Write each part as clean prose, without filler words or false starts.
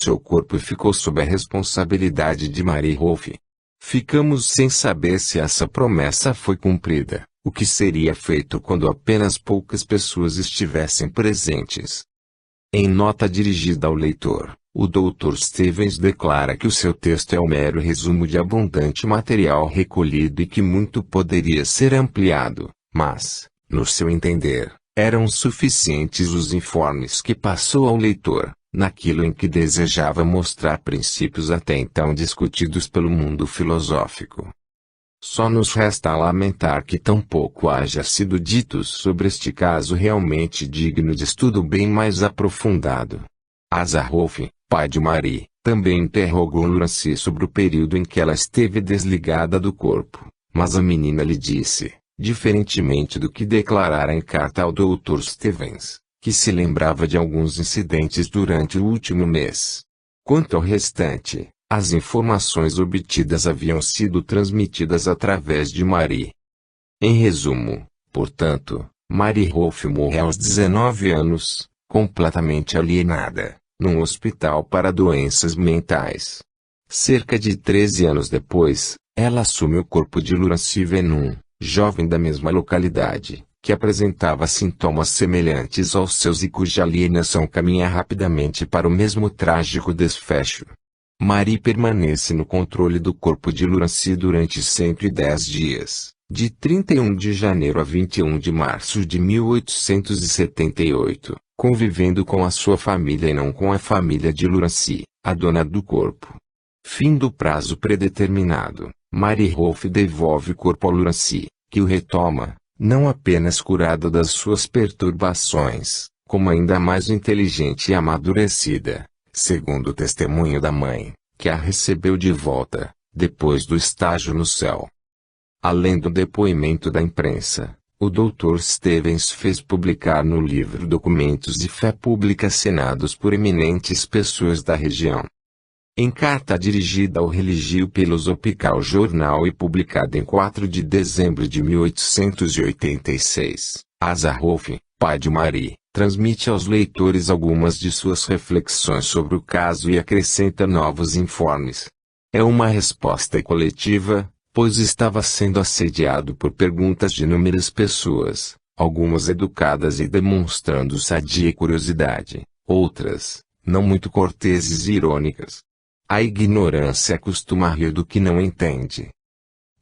seu corpo e ficou sob a responsabilidade de Mary Rolfe. Ficamos sem saber se essa promessa foi cumprida, o que seria feito quando apenas poucas pessoas estivessem presentes. Em nota dirigida ao leitor, o Dr. Stevens declara que o seu texto é um mero resumo de abundante material recolhido e que muito poderia ser ampliado, mas, no seu entender, eram suficientes os informes que passou ao leitor, naquilo em que desejava mostrar princípios até então discutidos pelo mundo filosófico. Só nos resta lamentar que tão pouco haja sido dito sobre este caso realmente digno de estudo bem mais aprofundado. Asa Rolfe, pai de Mary, também interrogou Lurancy sobre o período em que ela esteve desligada do corpo, mas a menina lhe disse, diferentemente do que declarara em carta ao Dr. Stevens, que se lembrava de alguns incidentes durante o último mês. Quanto ao restante, as informações obtidas haviam sido transmitidas através de Mary. Em resumo, portanto, Mary Rolfe morreu aos 19 anos, completamente alienada, num hospital para doenças mentais. Cerca de 13 anos depois, ela assume o corpo de Lurancy Venom, jovem da mesma localidade, que apresentava sintomas semelhantes aos seus e cuja alienação caminha rapidamente para o mesmo trágico desfecho. Mary permanece no controle do corpo de Lurancy durante 110 dias, de 31 de janeiro a 21 de março de 1878, convivendo com a sua família e não com a família de Lurancy, a dona do corpo. Fim do prazo predeterminado, Mary Rolfe devolve o corpo a Lurancy, que o retoma, não apenas curada das suas perturbações, como ainda mais inteligente e amadurecida, segundo o testemunho da mãe, que a recebeu de volta, depois do estágio no céu. Além do depoimento da imprensa, o Dr. Stevens fez publicar no livro documentos de fé pública assinados por eminentes pessoas da região. Em carta dirigida ao Religio-Philosophical Journal e publicada em 4 de dezembro de 1886, Asa Rolfe, pai de Mary, transmite aos leitores algumas de suas reflexões sobre o caso e acrescenta novos informes. É uma resposta coletiva, pois estava sendo assediado por perguntas de inúmeras pessoas, algumas educadas e demonstrando sadia curiosidade, outras, não muito corteses e irônicas. A ignorância costuma rir do que não entende.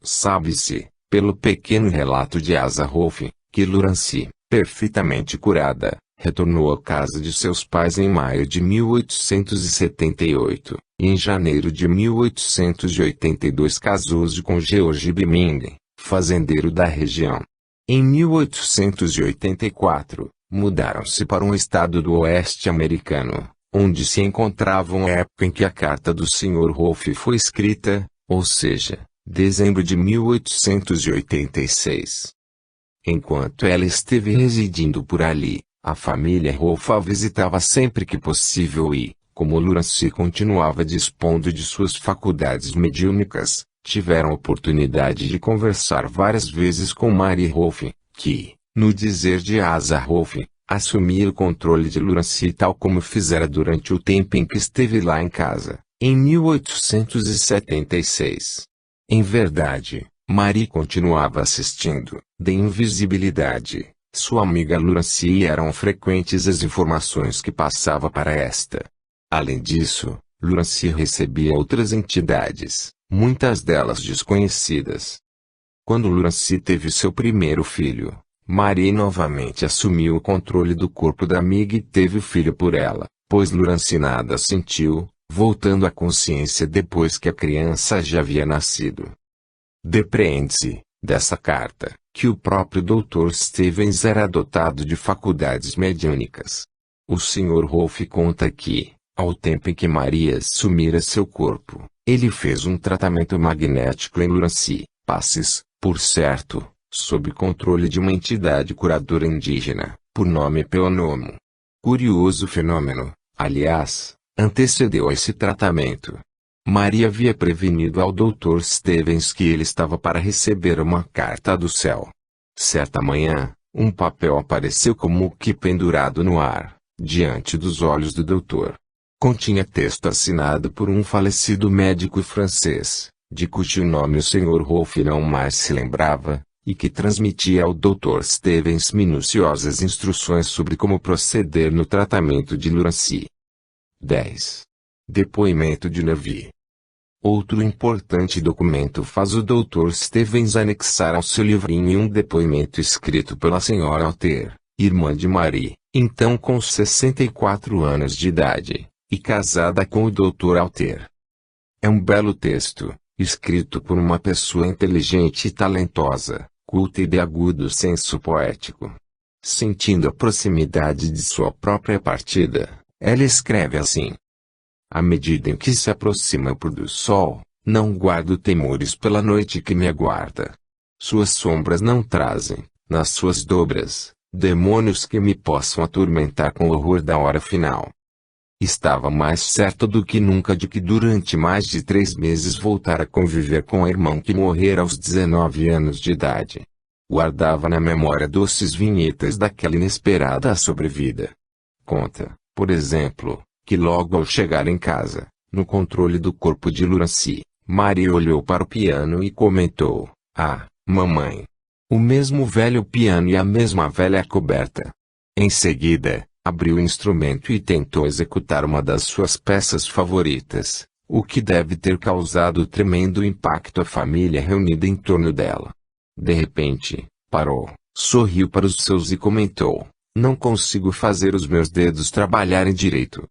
Sabe-se, pelo pequeno relato de Asa Rolfe, que Lurancy, perfeitamente curada, retornou à casa de seus pais em maio de 1878, e em janeiro de 1882 casou-se com George Bimming, fazendeiro da região. Em 1884, mudaram-se para um estado do oeste americano, onde se encontravam à época em que a carta do Sr. Rolfe foi escrita, ou seja, dezembro de 1886. Enquanto ela esteve residindo por ali, a família Rolfe a visitava sempre que possível e, como Lurancy continuava dispondo de suas faculdades mediúnicas, tiveram oportunidade de conversar várias vezes com Mary Rolfe, que, no dizer de Asa Rolfe, assumia o controle de Lurancy tal como fizera durante o tempo em que esteve lá em casa, em 1876. Em verdade, Mary continuava assistindo, de invisibilidade, sua amiga Lurancy e eram frequentes as informações que passava para esta. Além disso, Lurancy recebia outras entidades, muitas delas desconhecidas. Quando Lurancy teve seu primeiro filho, Mary novamente assumiu o controle do corpo da amiga e teve o filho por ela, pois Lurancy nada sentiu, voltando à consciência depois que a criança já havia nascido. Depreende-se, dessa carta, que o próprio Dr. Stevens era dotado de faculdades mediúnicas. O Sr. Rolfe conta que, ao tempo em que Maria assumira seu corpo, ele fez um tratamento magnético em Lurancy, Passes, por certo, sob controle de uma entidade curadora indígena, por nome Peonomo. Curioso fenômeno, aliás, antecedeu a esse tratamento. Maria havia prevenido ao Dr. Stevens que ele estava para receber uma carta do céu. Certa manhã, um papel apareceu como que pendurado no ar, diante dos olhos do doutor. Continha texto assinado por um falecido médico francês, de cujo nome o Sr. Rolfe não mais se lembrava, e que transmitia ao Dr. Stevens minuciosas instruções sobre como proceder no tratamento de Lurancy. 10. Depoimento de Nervi. Outro importante documento faz o Dr. Stevens anexar ao seu livrinho um depoimento escrito pela Sra. Alter, irmã de Marie, então com 64 anos de idade, e casada com o Dr. Alter. É um belo texto, escrito por uma pessoa inteligente e talentosa, culta e de agudo senso poético. Sentindo a proximidade de sua própria partida, ela escreve assim: à medida em que se aproxima o pôr do sol, não guardo temores pela noite que me aguarda. Suas sombras não trazem, nas suas dobras, demônios que me possam atormentar com o horror da hora final. Estava mais certo do que nunca de que durante mais de 3 meses voltara a conviver com o irmão que morrera aos 19 anos de idade. Guardava na memória doces vinhetas daquela inesperada sobrevida. Conta, por exemplo, que logo ao chegar em casa, no controle do corpo de Lurancy, Marie olhou para o piano e comentou: "Ah, mamãe! O mesmo velho piano e a mesma velha coberta." Em seguida, abriu o instrumento e tentou executar uma das suas peças favoritas, o que deve ter causado tremendo impacto à família reunida em torno dela. De repente, parou, sorriu para os seus e comentou: "Não consigo fazer os meus dedos trabalharem direito."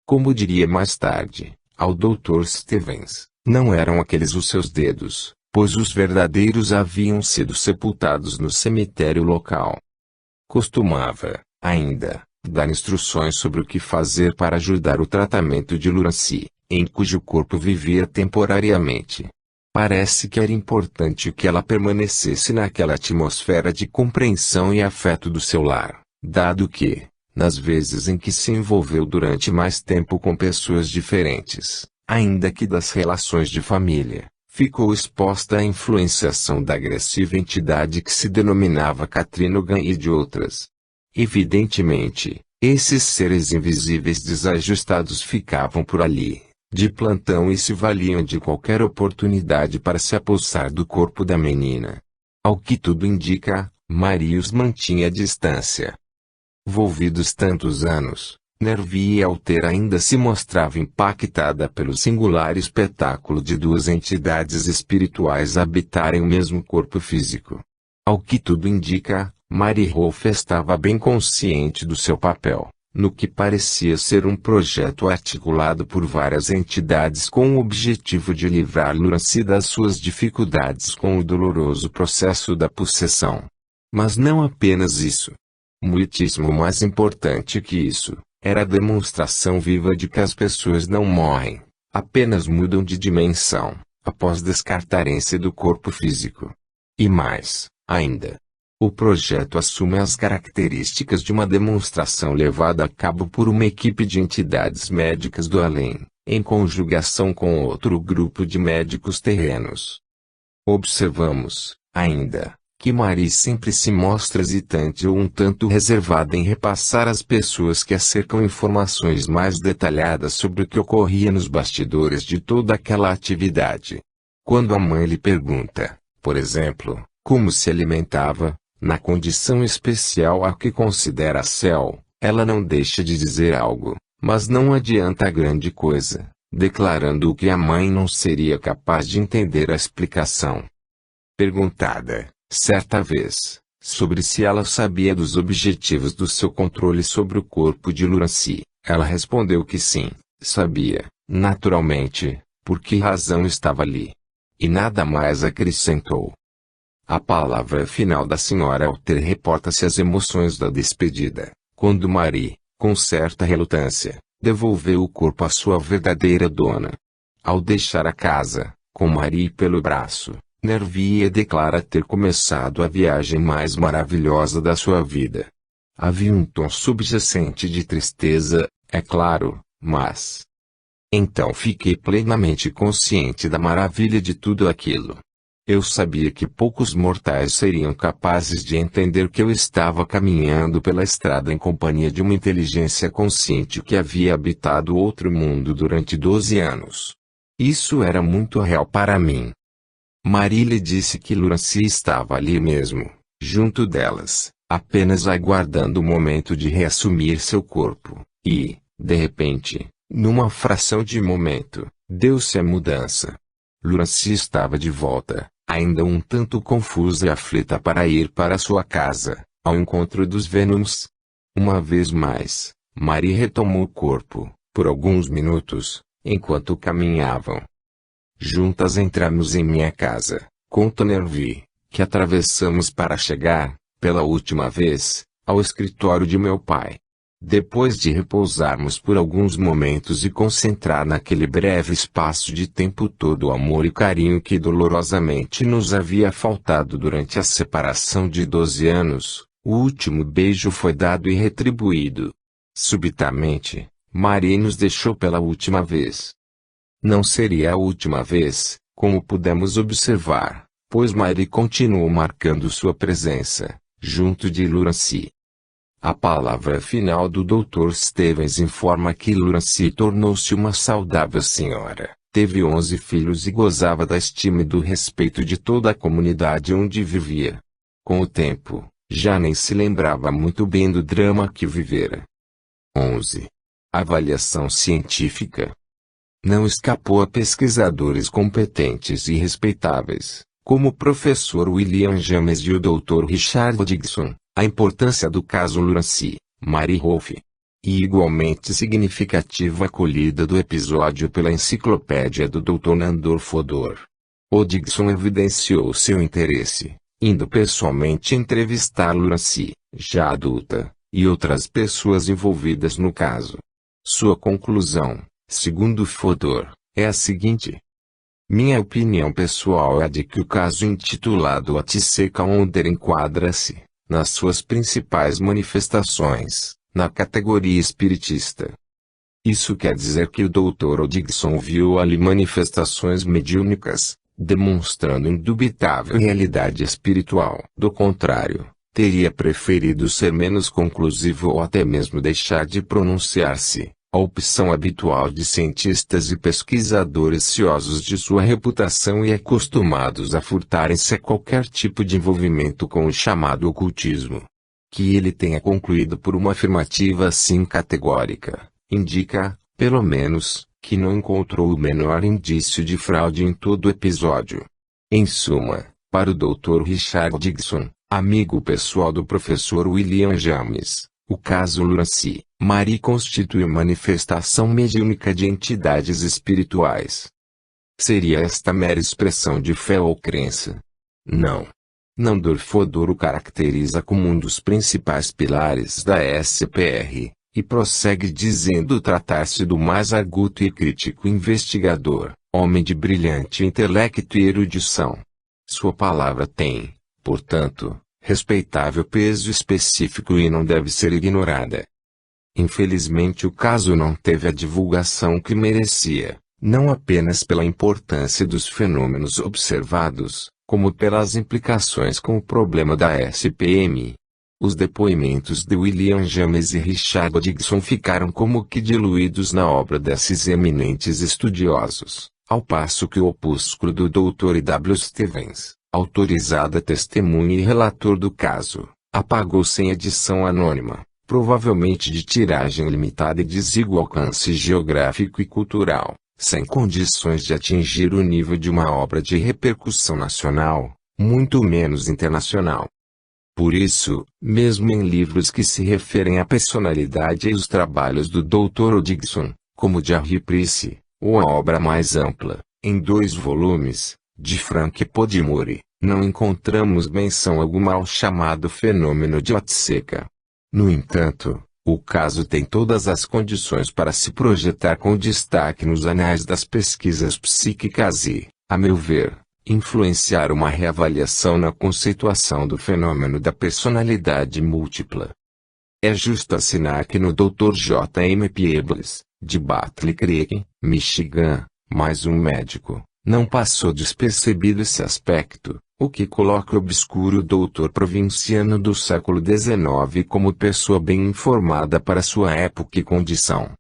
Como diria mais tarde, ao Dr. Stevens, não eram aqueles os seus dedos, pois os verdadeiros haviam sido sepultados no cemitério local. Costumava, ainda, dar instruções sobre o que fazer para ajudar o tratamento de Lurancy, em cujo corpo vivia temporariamente. Parece que era importante que ela permanecesse naquela atmosfera de compreensão e afeto do seu lar, dado que, nas vezes em que se envolveu durante mais tempo com pessoas diferentes, ainda que das relações de família, ficou exposta à influenciação da agressiva entidade que se denominava Katrinogan e de outras. Evidentemente, esses seres invisíveis desajustados ficavam por ali, de plantão, e se valiam de qualquer oportunidade para se apossar do corpo da menina. Ao que tudo indica, Marie os mantinha à distância. Volvidos tantos anos, Nervi e Alter ainda se mostrava impactada pelo singular espetáculo de duas entidades espirituais habitarem o mesmo corpo físico. Ao que tudo indica, Marie Rolfe estava bem consciente do seu papel, no que parecia ser um projeto articulado por várias entidades com o objetivo de livrar Lurancy das suas dificuldades com o doloroso processo da possessão. Mas não apenas isso. Muitíssimo mais importante que isso, era a demonstração viva de que as pessoas não morrem, apenas mudam de dimensão, após descartarem-se do corpo físico. E mais, ainda, o projeto assume as características de uma demonstração levada a cabo por uma equipe de entidades médicas do além, em conjugação com outro grupo de médicos terrenos. Observamos, ainda, que Marie sempre se mostra hesitante ou um tanto reservada em repassar às pessoas que a cercam informações mais detalhadas sobre o que ocorria nos bastidores de toda aquela atividade. Quando a mãe lhe pergunta, por exemplo, como se alimentava, na condição especial a que considera céu, ela não deixa de dizer algo, mas não adianta grande coisa, declarando que a mãe não seria capaz de entender a explicação. Perguntada, certa vez, sobre se ela sabia dos objetivos do seu controle sobre o corpo de Lurancy, ela respondeu que sim, sabia, naturalmente, por que razão estava ali. E nada mais acrescentou. A palavra final da Sra. Alter reporta-se às emoções da despedida, quando Marie, com certa relutância, devolveu o corpo à sua verdadeira dona. Ao deixar a casa, com Marie pelo braço, Nervi declara ter começado a viagem mais maravilhosa da sua vida. Havia um tom subjacente de tristeza, é claro, mas... Então fiquei plenamente consciente da maravilha de tudo aquilo. Eu sabia que poucos mortais seriam capazes de entender que eu estava caminhando pela estrada em companhia de uma inteligência consciente que havia habitado outro mundo durante 12 anos. Isso era muito real para mim. Marília disse que Lurancy estava ali mesmo, junto delas, apenas aguardando o momento de reassumir seu corpo, e, de repente, numa fração de momento, deu-se a mudança. Lurancy estava de volta, ainda um tanto confusa e aflita para ir para sua casa, ao encontro dos Venoms. Uma vez mais, Marie retomou o corpo, por alguns minutos, enquanto caminhavam. Juntas entramos em minha casa, conta Nervi, que atravessamos para chegar, pela última vez, ao escritório de meu pai. Depois de repousarmos por alguns momentos e concentrar naquele breve espaço de tempo todo o amor e carinho que dolorosamente nos havia faltado durante a separação de 12 anos, o último beijo foi dado e retribuído. Subitamente, Marie nos deixou pela última vez. Não seria a última vez, como pudemos observar, pois Marie continuou marcando sua presença, junto de Lurancy. A palavra final do Dr. Stevens informa que Lurancy tornou-se uma saudável senhora, teve 11 filhos e gozava da estima e do respeito de toda a comunidade onde vivia. Com o tempo, já nem se lembrava muito bem do drama que vivera. 11. Avaliação científica. Não escapou a pesquisadores competentes e respeitáveis, como o professor William James e o Dr. Richard Dixon, a importância do caso Lurancy, Marie Rolfe. E igualmente significativa a acolhida do episódio pela enciclopédia do Dr. Nandor Fodor. O Dixon evidenciou seu interesse, indo pessoalmente entrevistar Lurancy, já adulta, e outras pessoas envolvidas no caso. Sua conclusão, segundo Fodor, é a seguinte. Minha opinião pessoal é a de que o caso intitulado Otse Calder enquadra-se, nas suas principais manifestações, na categoria espiritista. Isso quer dizer que o Dr. Dixon viu ali manifestações mediúnicas, demonstrando indubitável realidade espiritual. Do contrário, teria preferido ser menos conclusivo ou até mesmo deixar de pronunciar-se. A opção habitual de cientistas e pesquisadores ciosos de sua reputação e acostumados a furtarem-se a qualquer tipo de envolvimento com o chamado ocultismo. Que ele tenha concluído por uma afirmativa assim categórica, indica, pelo menos, que não encontrou o menor indício de fraude em todo o episódio. Em suma, para o Dr. Richard Dixon, amigo pessoal do professor William James, o caso Lurancy, Marie constitui manifestação mediúnica de entidades espirituais. Seria esta mera expressão de fé ou crença? Não. Nandor Fodor o caracteriza como um dos principais pilares da SPR, e prossegue dizendo tratar-se do mais arguto e crítico investigador, homem de brilhante intelecto e erudição. Sua palavra tem, portanto, respeitável peso específico e não deve ser ignorada. Infelizmente o caso não teve a divulgação que merecia, não apenas pela importância dos fenômenos observados, como pelas implicações com o problema da SPM. Os depoimentos de William James e Richard Dixon ficaram como que diluídos na obra desses eminentes estudiosos, ao passo que o opúsculo do Dr. W. Stevens, autorizada testemunha e relator do caso, apagou sem edição anônima, provavelmente de tiragem limitada e desigual alcance geográfico e cultural, sem condições de atingir o nível de uma obra de repercussão nacional, muito menos internacional. Por isso, mesmo em livros que se referem à personalidade e os trabalhos do Dr. Dixon, como de Harry Price, ou a obra mais ampla, em 2 volumes, de Frank Podimori, não encontramos menção alguma ao chamado fenômeno de Otseca. No entanto, o caso tem todas as condições para se projetar com destaque nos anais das pesquisas psíquicas e, a meu ver, influenciar uma reavaliação na conceituação do fenômeno da personalidade múltipla. É justo assinar que no Dr. J. M. Peebles, de Battle Creek, Michigan, mais um médico, Não passou despercebido esse aspecto, o que coloca o obscuro doutor provinciano do século XIX como pessoa bem informada para sua época e condição.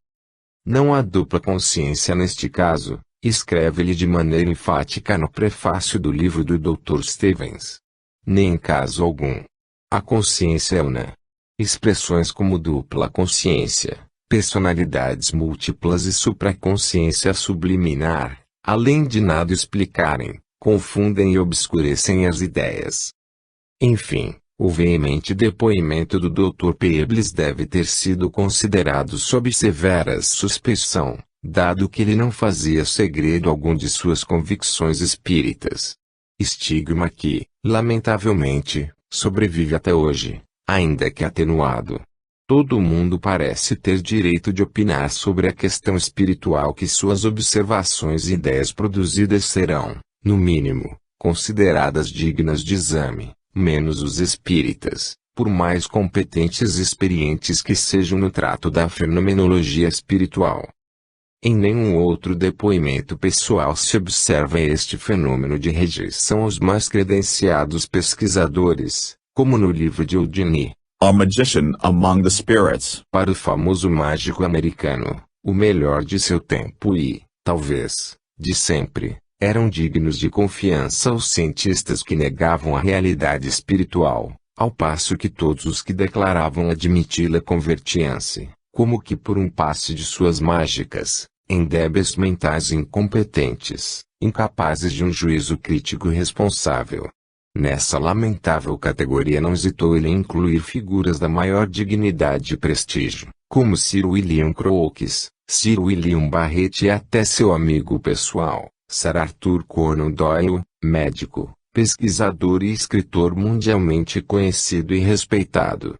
Não há dupla consciência neste caso, escreve-lhe de maneira enfática no prefácio do livro do Dr. Stevens. Nem em caso algum. A consciência é una. Expressões como dupla consciência, personalidades múltiplas e supraconsciência subliminar, além de nada explicarem, confundem e obscurecem as ideias. Enfim, o veemente depoimento do Dr. Peebles deve ter sido considerado sob severa suspeição, dado que ele não fazia segredo algum de suas convicções espíritas. Estigma que, lamentavelmente, sobrevive até hoje, ainda que atenuado. Todo mundo parece ter direito de opinar sobre a questão espiritual que suas observações e ideias produzidas serão, no mínimo, consideradas dignas de exame, menos os espíritas, por mais competentes e experientes que sejam no trato da fenomenologia espiritual. Em nenhum outro depoimento pessoal se observa este fenômeno de rejeição aos mais credenciados pesquisadores, como no livro de Houdini, A Magician Among the Spirits, para o famoso mágico americano, o melhor de seu tempo e, talvez, de sempre, eram dignos de confiança os cientistas que negavam a realidade espiritual, ao passo que todos os que declaravam admiti-la convertiam-se, como que por um passe de suas mágicas, em débeis mentais incompetentes, incapazes de um juízo crítico responsável. Nessa lamentável categoria não hesitou ele em incluir figuras da maior dignidade e prestígio, como Sir William Crookes, Sir William Barrett e até seu amigo pessoal, Sir Arthur Conan Doyle, médico, pesquisador e escritor mundialmente conhecido e respeitado.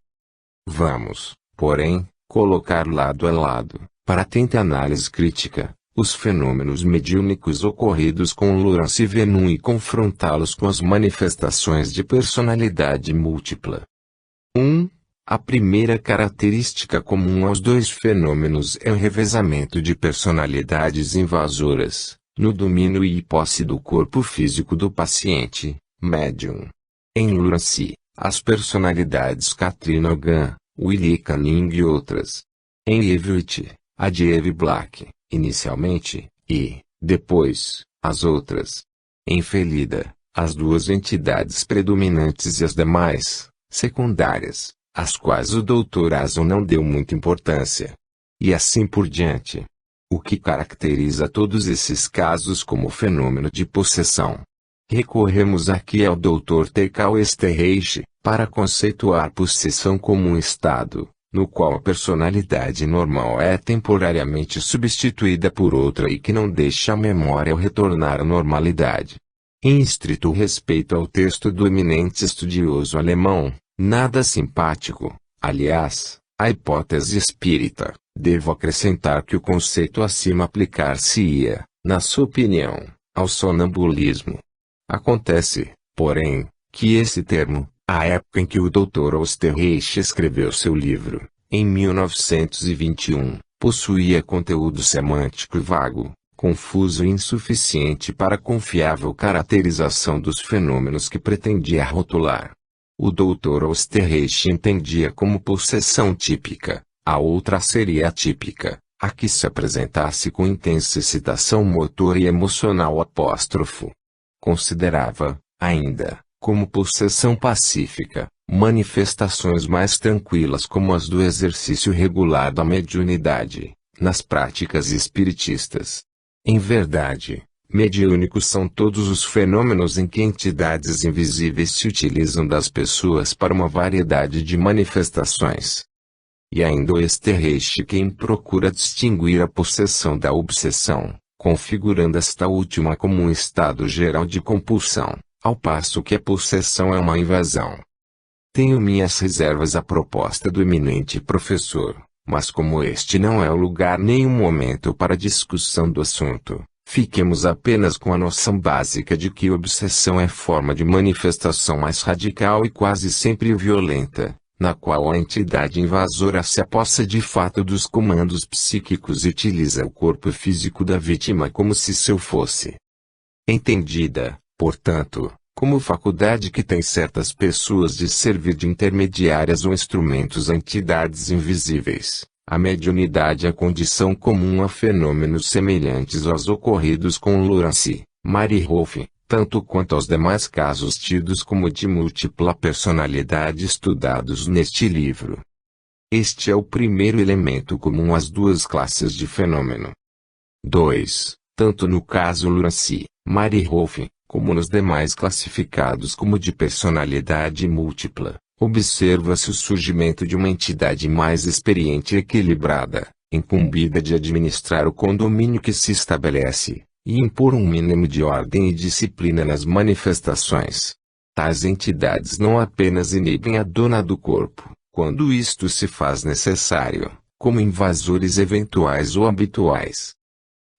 Vamos, porém, colocar lado a lado, para atenta análise crítica, os fenômenos mediúnicos ocorridos com Lawrence Venom e confrontá-los com as manifestações de personalidade múltipla. 1. A primeira característica comum aos dois fenômenos é o revezamento de personalidades invasoras, no domínio e posse do corpo físico do paciente, médium. Em Lawrence, as personalidades Katrina Gunn, Willie Canning e outras. Em Everitt, a de Eve Black, inicialmente, e, depois, as outras. Em Felida, as duas entidades predominantes e as demais, secundárias, às quais o Dr. Ason não deu muita importância. E assim por diante. O que caracteriza todos esses casos como fenômeno de possessão. Recorremos aqui ao Dr. T.K. Esterreich, para conceituar possessão como um estado, no qual a personalidade normal é temporariamente substituída por outra e que não deixa a memória retornar à normalidade. Em estrito respeito ao texto do eminente estudioso alemão, nada simpático, aliás, a hipótese espírita, devo acrescentar que o conceito acima aplicar-se-ia, na sua opinião, ao sonambulismo. Acontece, porém, que esse termo, à época em que o Dr. Oesterreich escreveu seu livro, em 1921, possuía conteúdo semântico vago, confuso e insuficiente para confiável caracterização dos fenômenos que pretendia rotular. O Dr. Oesterreich entendia como possessão típica, a outra seria atípica, a que se apresentasse com intensa excitação motora e emocional apóstrofo. Considerava, ainda, como possessão pacífica, manifestações mais tranquilas como as do exercício regular da mediunidade, nas práticas espiritistas. Em verdade, mediúnicos são todos os fenômenos em que entidades invisíveis se utilizam das pessoas para uma variedade de manifestações. E ainda o Esterreich quem procura distinguir a possessão da obsessão, configurando esta última como um estado geral de compulsão, ao passo que a possessão é uma invasão. Tenho minhas reservas à proposta do eminente professor, mas como este não é o lugar nem o momento para discussão do assunto, fiquemos apenas com a noção básica de que obsessão é forma de manifestação mais radical e quase sempre violenta, na qual a entidade invasora se apossa de fato dos comandos psíquicos e utiliza o corpo físico da vítima como se seu fosse. Entendida, portanto, como faculdade que tem certas pessoas de servir de intermediárias ou instrumentos a entidades invisíveis, a mediunidade é condição comum a fenômenos semelhantes aos ocorridos com Lawrence, Mary Rolfe, tanto quanto aos demais casos tidos como de múltipla personalidade estudados neste livro. Este é o primeiro elemento comum às duas classes de fenômeno. 2. Tanto no caso Lawrence, Mary Rolfe, como nos demais classificados como de personalidade múltipla, observa-se o surgimento de uma entidade mais experiente e equilibrada, incumbida de administrar o condomínio que se estabelece, e impor um mínimo de ordem e disciplina nas manifestações. Tais entidades não apenas inibem a dona do corpo, quando isto se faz necessário, como invasores eventuais ou habituais.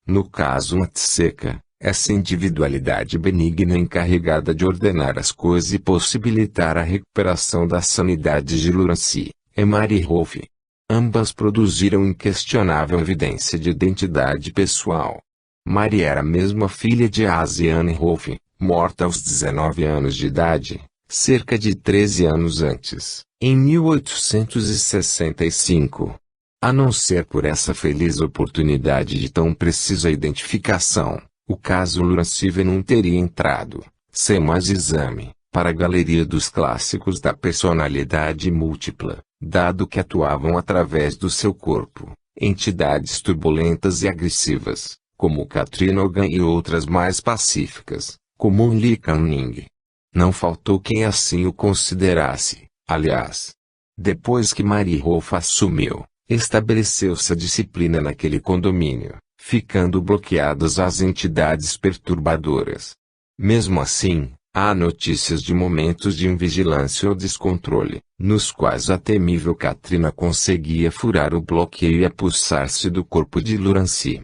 No caso Matseca, essa individualidade benigna encarregada de ordenar as coisas e possibilitar a recuperação da sanidade de Lawrence, é Mary Rolfe. Ambas produziram inquestionável evidência de identidade pessoal. Mary era mesmo a filha de Asiane Rolfe, morta aos 19 anos de idade, cerca de 13 anos antes, em 1865. A não ser por essa feliz oportunidade de tão precisa identificação, o caso Lawrence não teria entrado, sem mais exame, para a galeria dos clássicos da personalidade múltipla, dado que atuavam através do seu corpo, entidades turbulentas e agressivas, como Katrina Hogan e outras mais pacíficas, como Lee Canning. Não faltou quem assim o considerasse, aliás. Depois que Mary Rolfe assumiu, estabeleceu-se a disciplina naquele condomínio, ficando bloqueadas as entidades perturbadoras. Mesmo assim, há notícias de momentos de invigilância ou descontrole, nos quais a temível Katrina conseguia furar o bloqueio e apossar-se do corpo de Lawrence.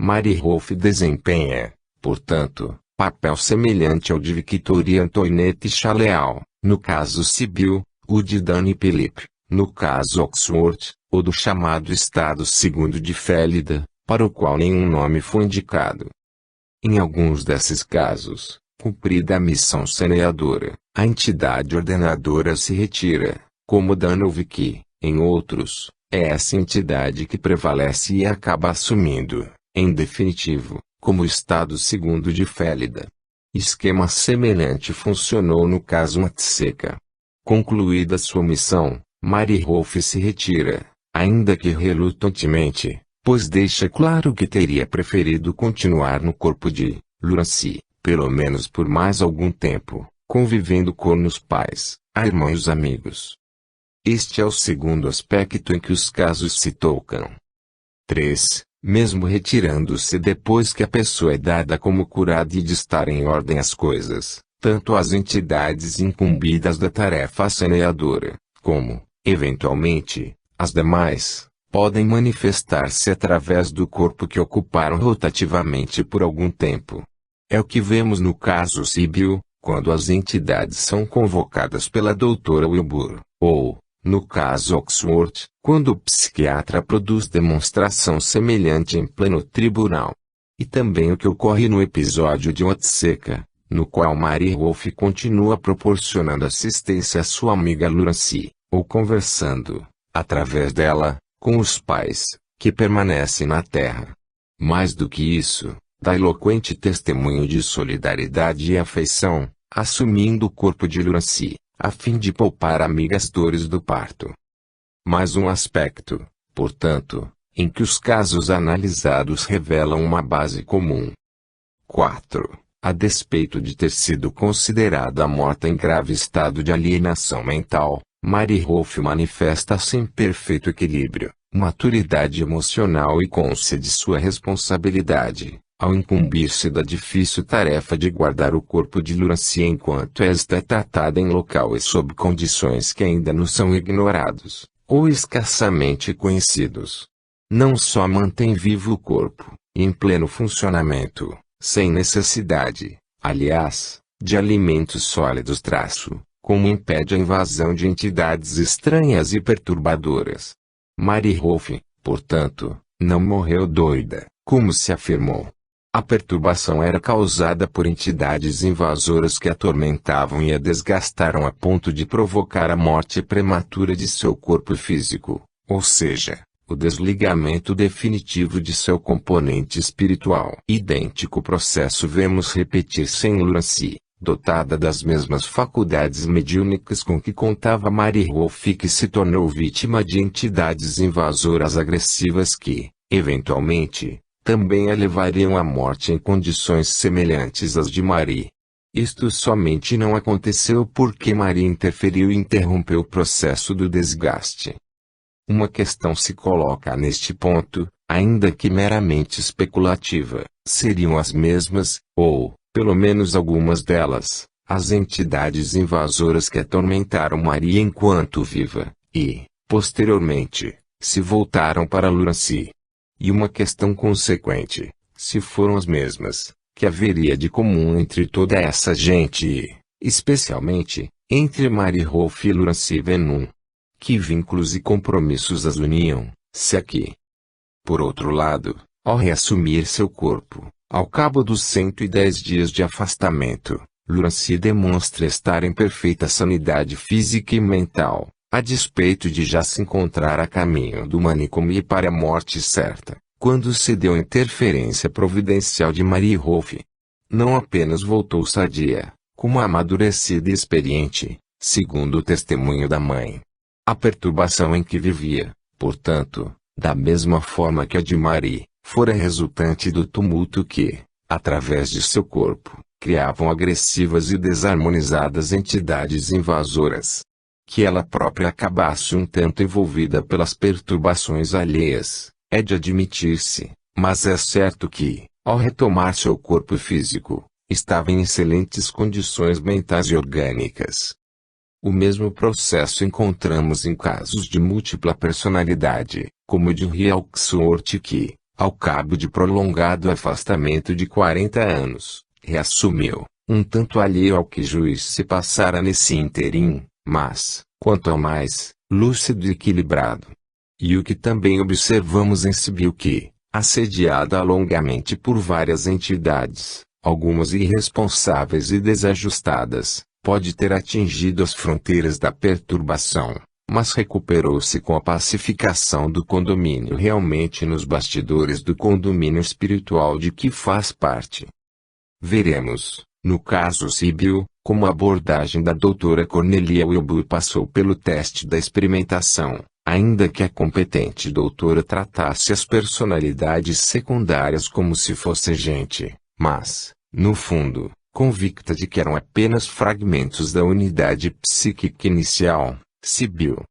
Mary Rolfe desempenha, portanto, papel semelhante ao de Victoria Antoinette Chaleal, no caso Sibyl, o de Dani Philip, no caso Oxford, ou do chamado Estado Segundo de Félida, para o qual nenhum nome foi indicado. Em alguns desses casos, cumprida a missão semeadora, a entidade ordenadora se retira, como Dan ou Vicky. Em outros, é essa entidade que prevalece e acaba assumindo, em definitivo, como Estado Segundo de Félida. Esquema semelhante funcionou no caso Matseca. Concluída sua missão, Mary Rolfe se retira, ainda que relutantemente, pois deixa claro que teria preferido continuar no corpo de Lawrence, pelo menos por mais algum tempo, convivendo com os pais, a irmã e os amigos. Este é o segundo aspecto em que os casos se tocam. 3. Mesmo retirando-se depois que a pessoa é dada como curada e de estar em ordem as coisas, tanto as entidades incumbidas da tarefa semeadora, como, eventualmente, as demais, podem manifestar-se através do corpo que ocuparam rotativamente por algum tempo. É o que vemos no caso Sibyl, quando as entidades são convocadas pela doutora Wilbur, ou, no caso Oxford, quando o psiquiatra produz demonstração semelhante em pleno tribunal. E também o que ocorre no episódio de Matseca, no qual Mary Rolfe continua proporcionando assistência à sua amiga Lawrence, ou conversando, através dela, com os pais, que permanecem na Terra. Mais do que isso, dá eloquente testemunho de solidariedade e afeição, assumindo o corpo de Lawrence, a fim de poupar a amigas dores do parto. Mais um aspecto, portanto, em que os casos analisados revelam uma base comum. 4. A despeito de ter sido considerada morta em grave estado de alienação mental, Mary Rolfe manifesta-se em perfeito equilíbrio, maturidade emocional e consciência de sua responsabilidade, ao incumbir-se da difícil tarefa de guardar o corpo de Lawrence enquanto esta é tratada em local e sob condições que ainda não são ignorados, ou escassamente conhecidos. Não só mantém vivo o corpo, em pleno funcionamento, sem necessidade, aliás, de alimentos sólidos como impede a invasão de entidades estranhas e perturbadoras. Mary Rolfe, portanto, não morreu doida, como se afirmou. A perturbação era causada por entidades invasoras que a atormentavam e a desgastaram a ponto de provocar a morte prematura de seu corpo físico, ou seja, o desligamento definitivo de seu componente espiritual. Idêntico processo vemos repetir-se em Lurancy, dotada das mesmas faculdades mediúnicas com que contava Mary Rolfe, que se tornou vítima de entidades invasoras agressivas que, eventualmente, também a levariam à morte em condições semelhantes às de Marie. Isto somente não aconteceu porque Marie interferiu e interrompeu o processo do desgaste. Uma questão se coloca neste ponto, ainda que meramente especulativa: seriam as mesmas, ou, pelo menos algumas delas, as entidades invasoras que atormentaram Marie enquanto viva, e, posteriormente, se voltaram para Lurancy? E uma questão consequente: se foram as mesmas, que haveria de comum entre toda essa gente e, especialmente, entre Mary Rolfe e Lurancy Venom? Que vínculos e compromissos as uniam, se aqui? Por outro lado, ao reassumir seu corpo, ao cabo dos 110 dias de afastamento, Lurancy demonstra estar em perfeita sanidade física e mental, a despeito de já se encontrar a caminho do manicômio e para a morte certa, quando cedeu à interferência providencial de Mary Rolfe. Não apenas voltou sadia, como amadurecida e experiente, segundo o testemunho da mãe. A perturbação em que vivia, portanto, da mesma forma que a de Marie, fora resultante do tumulto que, através de seu corpo, criavam agressivas e desarmonizadas entidades invasoras. Que ela própria acabasse um tanto envolvida pelas perturbações alheias, é de admitir-se, mas é certo que, ao retomar seu corpo físico, estava em excelentes condições mentais e orgânicas. O mesmo processo encontramos em casos de múltipla personalidade, como o de Hawksworth, que, ao cabo de prolongado afastamento de 40 anos, reassumiu, um tanto alheio ao que juiz se passara nesse interim, mas, quanto ao mais, lúcido e equilibrado. E o que também observamos em Sibyl, que, assediada longamente por várias entidades, algumas irresponsáveis e desajustadas, pode ter atingido as fronteiras da perturbação, mas recuperou-se com a pacificação do condomínio realmente nos bastidores do condomínio espiritual de que faz parte. Veremos, no caso Sibyl, como a abordagem da doutora Cornelia Wilbur passou pelo teste da experimentação, ainda que a competente doutora tratasse as personalidades secundárias como se fosse gente, mas, no fundo, convicta de que eram apenas fragmentos da unidade psíquica inicial, Sibyl.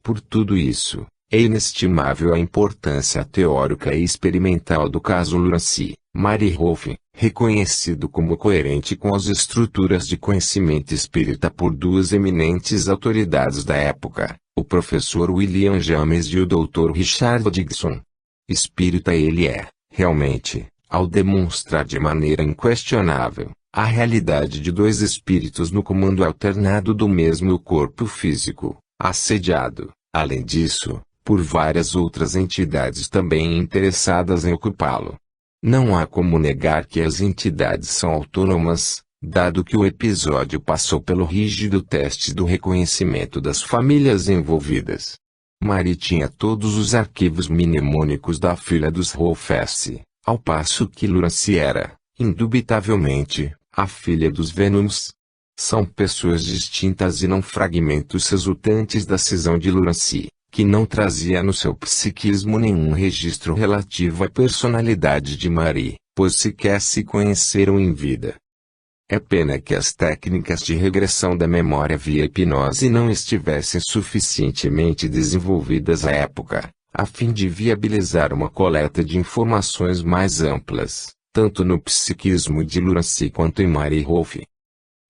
Por tudo isso, é inestimável a importância teórica e experimental do caso Lurancy, Mary Rolfe, reconhecido como coerente com as estruturas de conhecimento espírita por duas eminentes autoridades da época, o professor William James e o Dr. Richard Dixon. Espírita ele é, realmente, ao demonstrar de maneira inquestionável a realidade de dois espíritos no comando alternado do mesmo corpo físico, assediado, além disso, por várias outras entidades também interessadas em ocupá-lo. Não há como negar que as entidades são autônomas, dado que o episódio passou pelo rígido teste do reconhecimento das famílias envolvidas. Marie tinha todos os arquivos mnemônicos da filha dos Rolfe, ao passo que Lurancy era, indubitavelmente, a filha dos Venoms. São pessoas distintas e não fragmentos resultantes da cisão de Lurancy, que não trazia no seu psiquismo nenhum registro relativo à personalidade de Marie, pois sequer se conheceram em vida. É pena que as técnicas de regressão da memória via hipnose não estivessem suficientemente desenvolvidas à época, a fim de viabilizar uma coleta de informações mais amplas, tanto no psiquismo de Lurancy quanto em Mary Rolfe.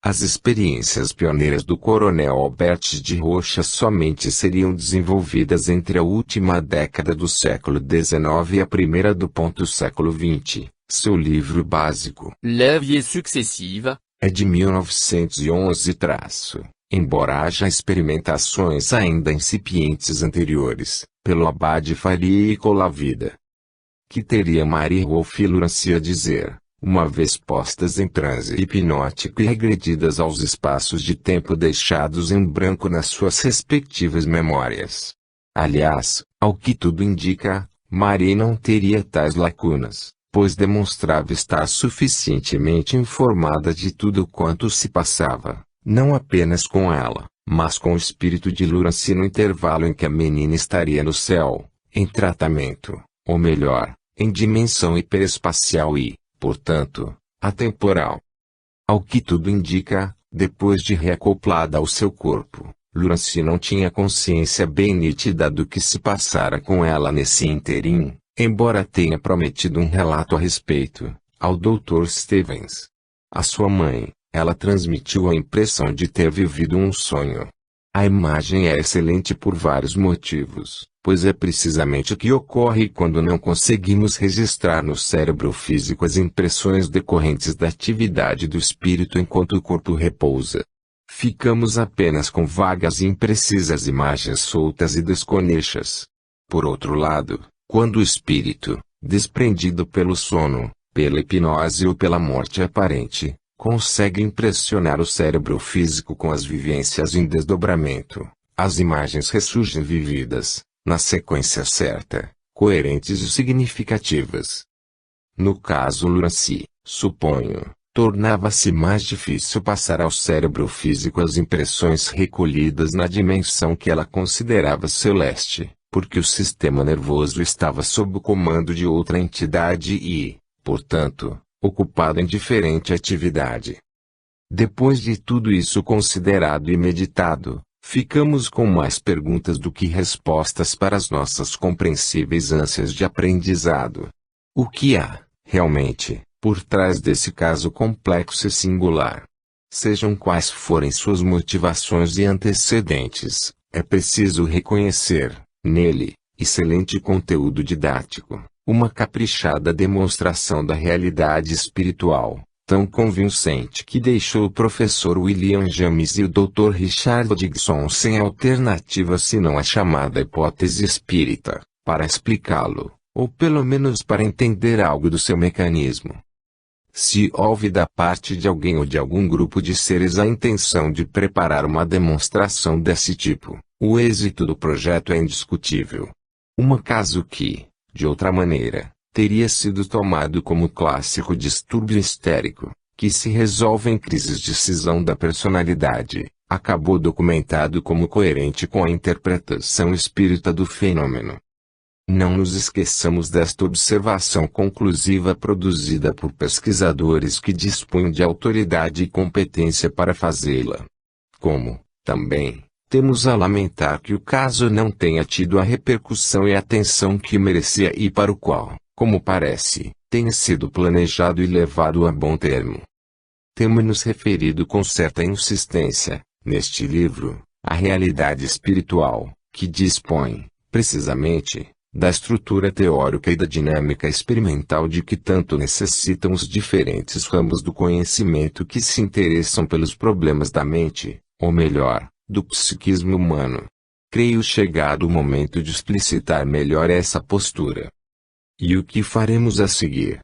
As experiências pioneiras do coronel Albert de Rocha somente seriam desenvolvidas entre a última década do século XIX e a primeira do século XX. Seu livro básico, La vie successive, é de 1911. Embora haja experimentações ainda incipientes anteriores, pelo Abade Faria e Colavida. Que teria Marie Wolfe e Luracy a dizer, uma vez postas em transe hipnótico e regredidas aos espaços de tempo deixados em branco nas suas respectivas memórias? Aliás, ao que tudo indica, Marie não teria tais lacunas, pois demonstrava estar suficientemente informada de tudo quanto se passava, não apenas com ela, mas com o espírito de Luracy no intervalo em que a menina estaria no céu, em tratamento, ou melhor, em dimensão hiperespacial e, portanto, atemporal. Ao que tudo indica, depois de reacoplada ao seu corpo, Luracy não tinha consciência bem nítida do que se passara com ela nesse ínterim, embora tenha prometido um relato a respeito, ao Dr. Stevens. A sua mãe, ela transmitiu a impressão de ter vivido um sonho. A imagem é excelente por vários motivos, pois é precisamente o que ocorre quando não conseguimos registrar no cérebro físico as impressões decorrentes da atividade do espírito enquanto o corpo repousa. Ficamos apenas com vagas e imprecisas imagens soltas e desconexas. Por outro lado, quando o espírito, desprendido pelo sono, pela hipnose ou pela morte aparente, consegue impressionar o cérebro físico com as vivências em desdobramento, as imagens ressurgem vividas, na sequência certa, coerentes e significativas. No caso Luracy, suponho, tornava-se mais difícil passar ao cérebro físico as impressões recolhidas na dimensão que ela considerava celeste, porque o sistema nervoso estava sob o comando de outra entidade e, portanto, ocupado em diferente atividade. Depois de tudo isso considerado e meditado, ficamos com mais perguntas do que respostas para as nossas compreensíveis ânsias de aprendizado. O que há, realmente, por trás desse caso complexo e singular? Sejam quais forem suas motivações e antecedentes, é preciso reconhecer, nele, excelente conteúdo didático, uma caprichada demonstração da realidade espiritual, tão convincente que deixou o professor William James e o Dr. Richard Dixon sem alternativa senão a chamada hipótese espírita, para explicá-lo, ou pelo menos para entender algo do seu mecanismo. Se houve da parte de alguém ou de algum grupo de seres a intenção de preparar uma demonstração desse tipo, o êxito do projeto é indiscutível. Caso que, de outra maneira, teria sido tomado como clássico distúrbio histérico, que se resolve em crises de cisão da personalidade, acabou documentado como coerente com a interpretação espírita do fenômeno. Não nos esqueçamos desta observação conclusiva produzida por pesquisadores que dispunham de autoridade e competência para fazê-la. Como, também, temos a lamentar que o caso não tenha tido a repercussão e atenção que merecia e para o qual, como parece, tenha sido planejado e levado a bom termo. Temos-nos referido com certa insistência, neste livro, à realidade espiritual, que dispõe, precisamente, da estrutura teórica e da dinâmica experimental de que tanto necessitam os diferentes ramos do conhecimento que se interessam pelos problemas da mente, ou melhor, do psiquismo humano. Creio chegado o momento de explicitar melhor essa postura. E o que faremos a seguir?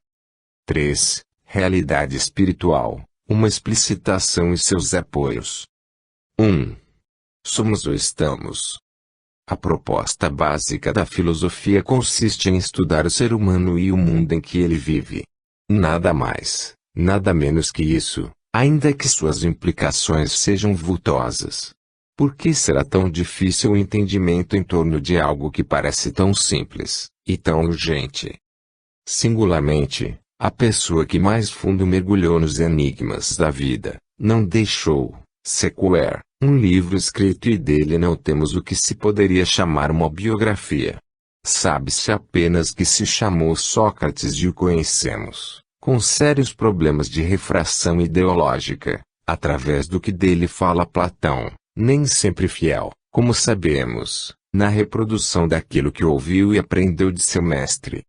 3. Realidade espiritual, uma explicitação e seus apoios. 1. Somos ou estamos? A proposta básica da filosofia consiste em estudar o ser humano e o mundo em que ele vive. Nada mais, nada menos que isso, ainda que suas implicações sejam vultosas. Por que será tão difícil o entendimento em torno de algo que parece tão simples, e tão urgente? Singularmente, a pessoa que mais fundo mergulhou nos enigmas da vida, não deixou, sequer, um livro escrito e dele não temos o que se poderia chamar uma biografia. Sabe-se apenas que se chamou Sócrates e o conhecemos, com sérios problemas de refração ideológica, através do que dele fala Platão, nem sempre fiel, como sabemos, na reprodução daquilo que ouviu e aprendeu de seu mestre.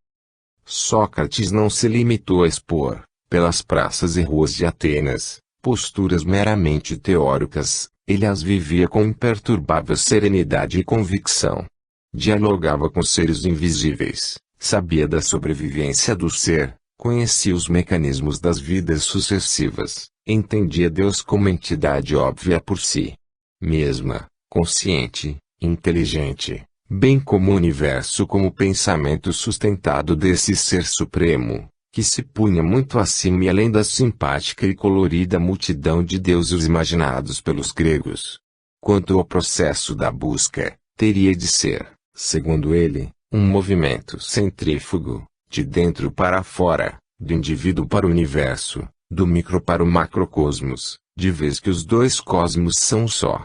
Sócrates não se limitou a expor, pelas praças e ruas de Atenas, posturas meramente teóricas, ele as vivia com imperturbável serenidade e convicção. Dialogava com seres invisíveis, sabia da sobrevivência do ser, conhecia os mecanismos das vidas sucessivas, entendia Deus como entidade óbvia por si mesma, consciente, inteligente, bem como o universo como pensamento sustentado desse ser supremo, que se punha muito acima e além da simpática e colorida multidão de deuses imaginados pelos gregos. Quanto ao processo da busca, teria de ser, segundo ele, um movimento centrífugo, de dentro para fora, do indivíduo para o universo, do micro para o macrocosmos, de vez que os dois cosmos são um só.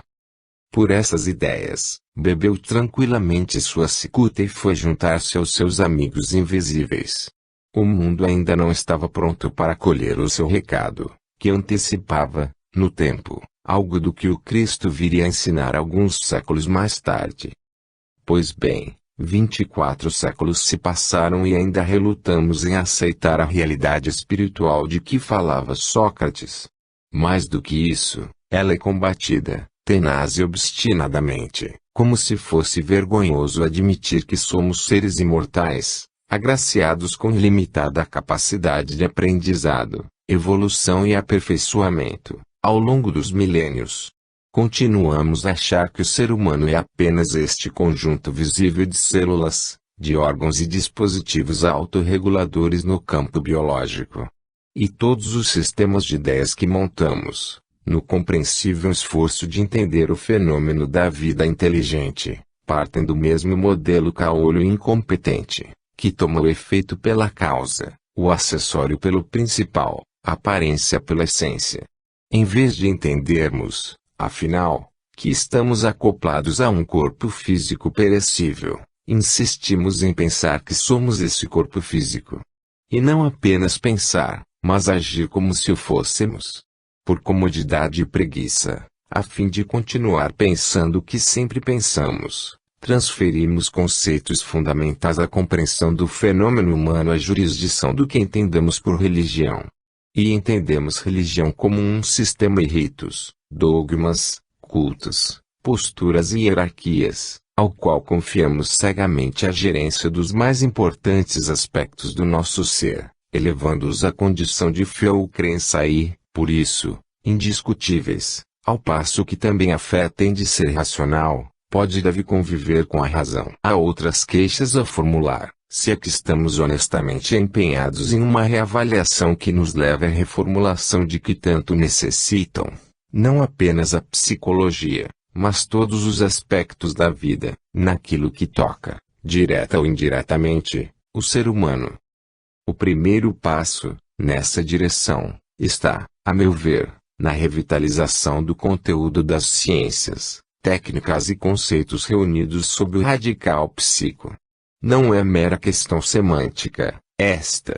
Por essas ideias, bebeu tranquilamente sua cicuta e foi juntar-se aos seus amigos invisíveis. O mundo ainda não estava pronto para acolher o seu recado, que antecipava, no tempo, algo do que o Cristo viria a ensinar alguns séculos mais tarde. Pois bem, 24 séculos se passaram e ainda relutamos em aceitar a realidade espiritual de que falava Sócrates. Mais do que isso, ela é combatida, tenaz e obstinadamente, como se fosse vergonhoso admitir que somos seres imortais, agraciados com ilimitada capacidade de aprendizado, evolução e aperfeiçoamento, ao longo dos milênios. Continuamos a achar que o ser humano é apenas este conjunto visível de células, de órgãos e dispositivos autorreguladores no campo biológico. E todos os sistemas de ideias que montamos, no compreensível esforço de entender o fenômeno da vida inteligente, partem do mesmo modelo caolho e incompetente, que toma o efeito pela causa, o acessório pelo principal, a aparência pela essência. Em vez de entendermos, afinal, que estamos acoplados a um corpo físico perecível, insistimos em pensar que somos esse corpo físico. E não apenas pensar, mas agir como se o fôssemos. Por comodidade e preguiça, a fim de continuar pensando o que sempre pensamos, transferimos conceitos fundamentais à compreensão do fenômeno humano à jurisdição do que entendemos por religião. E entendemos religião como um sistema de ritos, dogmas, cultos, posturas e hierarquias, ao qual confiamos cegamente a gerência dos mais importantes aspectos do nosso ser, elevando-os à condição de fé ou crença e, por isso, indiscutíveis, ao passo que também a fé tem de ser racional, pode e deve conviver com a razão. Há outras queixas a formular, se é que estamos honestamente empenhados em uma reavaliação que nos leve à reformulação de que tanto necessitam, não apenas a psicologia, mas todos os aspectos da vida, naquilo que toca, direta ou indiretamente, o ser humano. O primeiro passo, nessa direção, está, a meu ver, na revitalização do conteúdo das ciências, técnicas e conceitos reunidos sob o radical psico. Não é mera questão semântica, esta.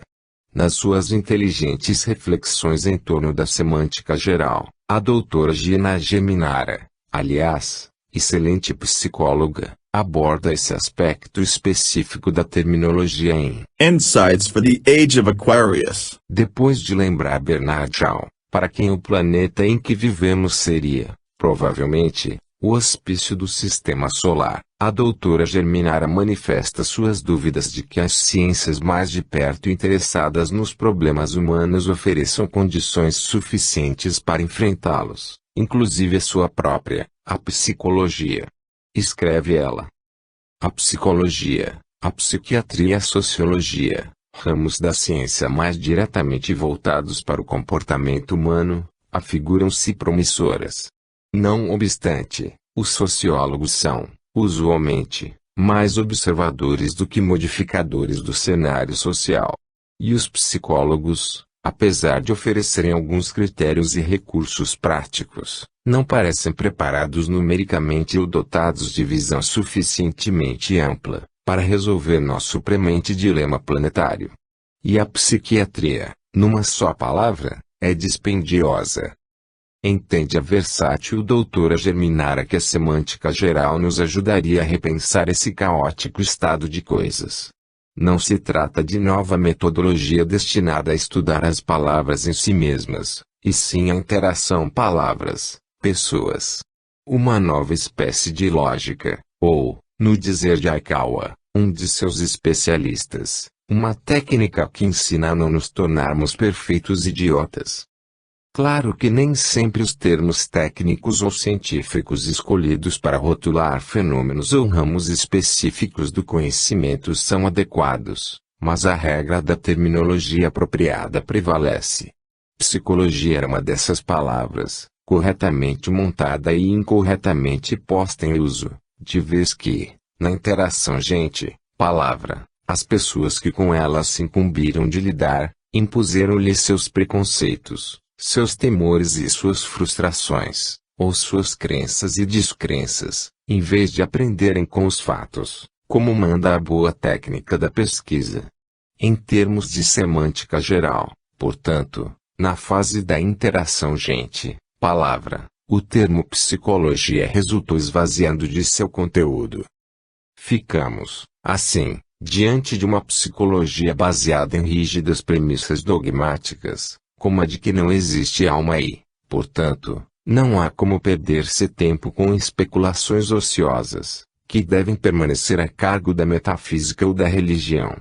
Nas suas inteligentes reflexões em torno da semântica geral, a doutora Gina Geminara, aliás, excelente psicóloga, aborda esse aspecto específico da terminologia em Insights for the Age of Aquarius. Depois de lembrar Bernard Shaw, para quem o planeta em que vivemos seria, provavelmente, o hospício do Sistema Solar, a doutora Geminara manifesta suas dúvidas de que as ciências mais de perto interessadas nos problemas humanos ofereçam condições suficientes para enfrentá-los, inclusive a sua própria, a psicologia. Escreve ela. A psicologia, a psiquiatria e a sociologia, ramos da ciência mais diretamente voltados para o comportamento humano, afiguram-se promissoras. Não obstante, os sociólogos são, usualmente, mais observadores do que modificadores do cenário social. E os psicólogos, apesar de oferecerem alguns critérios e recursos práticos, não parecem preparados numericamente ou dotados de visão suficientemente ampla para resolver nosso premente dilema planetário. E a psiquiatria, numa só palavra, é dispendiosa. Entende a versátil doutora Geminara que a semântica geral nos ajudaria a repensar esse caótico estado de coisas. Não se trata de nova metodologia destinada a estudar as palavras em si mesmas, e sim a interação palavras-pessoas. Uma nova espécie de lógica, ou, no dizer de Aikawa, um de seus especialistas, uma técnica que ensina a não nos tornarmos perfeitos idiotas. Claro que nem sempre os termos técnicos ou científicos escolhidos para rotular fenômenos ou ramos específicos do conhecimento são adequados, mas a regra da terminologia apropriada prevalece. Psicologia era uma dessas palavras, corretamente montada e incorretamente posta em uso, de vez que, na interação gente-palavra, as pessoas que com elas se incumbiram de lidar, impuseram-lhe seus preconceitos, seus temores e suas frustrações, ou suas crenças e descrenças, em vez de aprenderem com os fatos, como manda a boa técnica da pesquisa. Em termos de semântica geral, portanto, na fase da interação gente-palavra, o termo psicologia resultou esvaziando de seu conteúdo. Ficamos, assim, diante de uma psicologia baseada em rígidas premissas dogmáticas, como a de que não existe alma e, portanto, não há como perder-se tempo com especulações ociosas, que devem permanecer a cargo da metafísica ou da religião.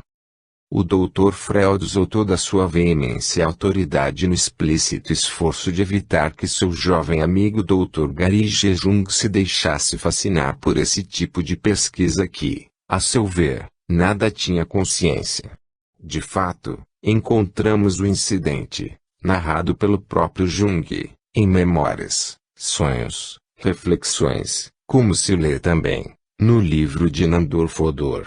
O Dr. Freud usou toda a sua veemência e autoridade no explícito esforço de evitar que seu jovem amigo Dr. Gary G. Jung se deixasse fascinar por esse tipo de pesquisa que, a seu ver, nada tinha consciência. De fato, encontramos o incidente, narrado pelo próprio Jung, em Memórias, Sonhos, Reflexões, como se lê também, no livro de Nandor Fodor.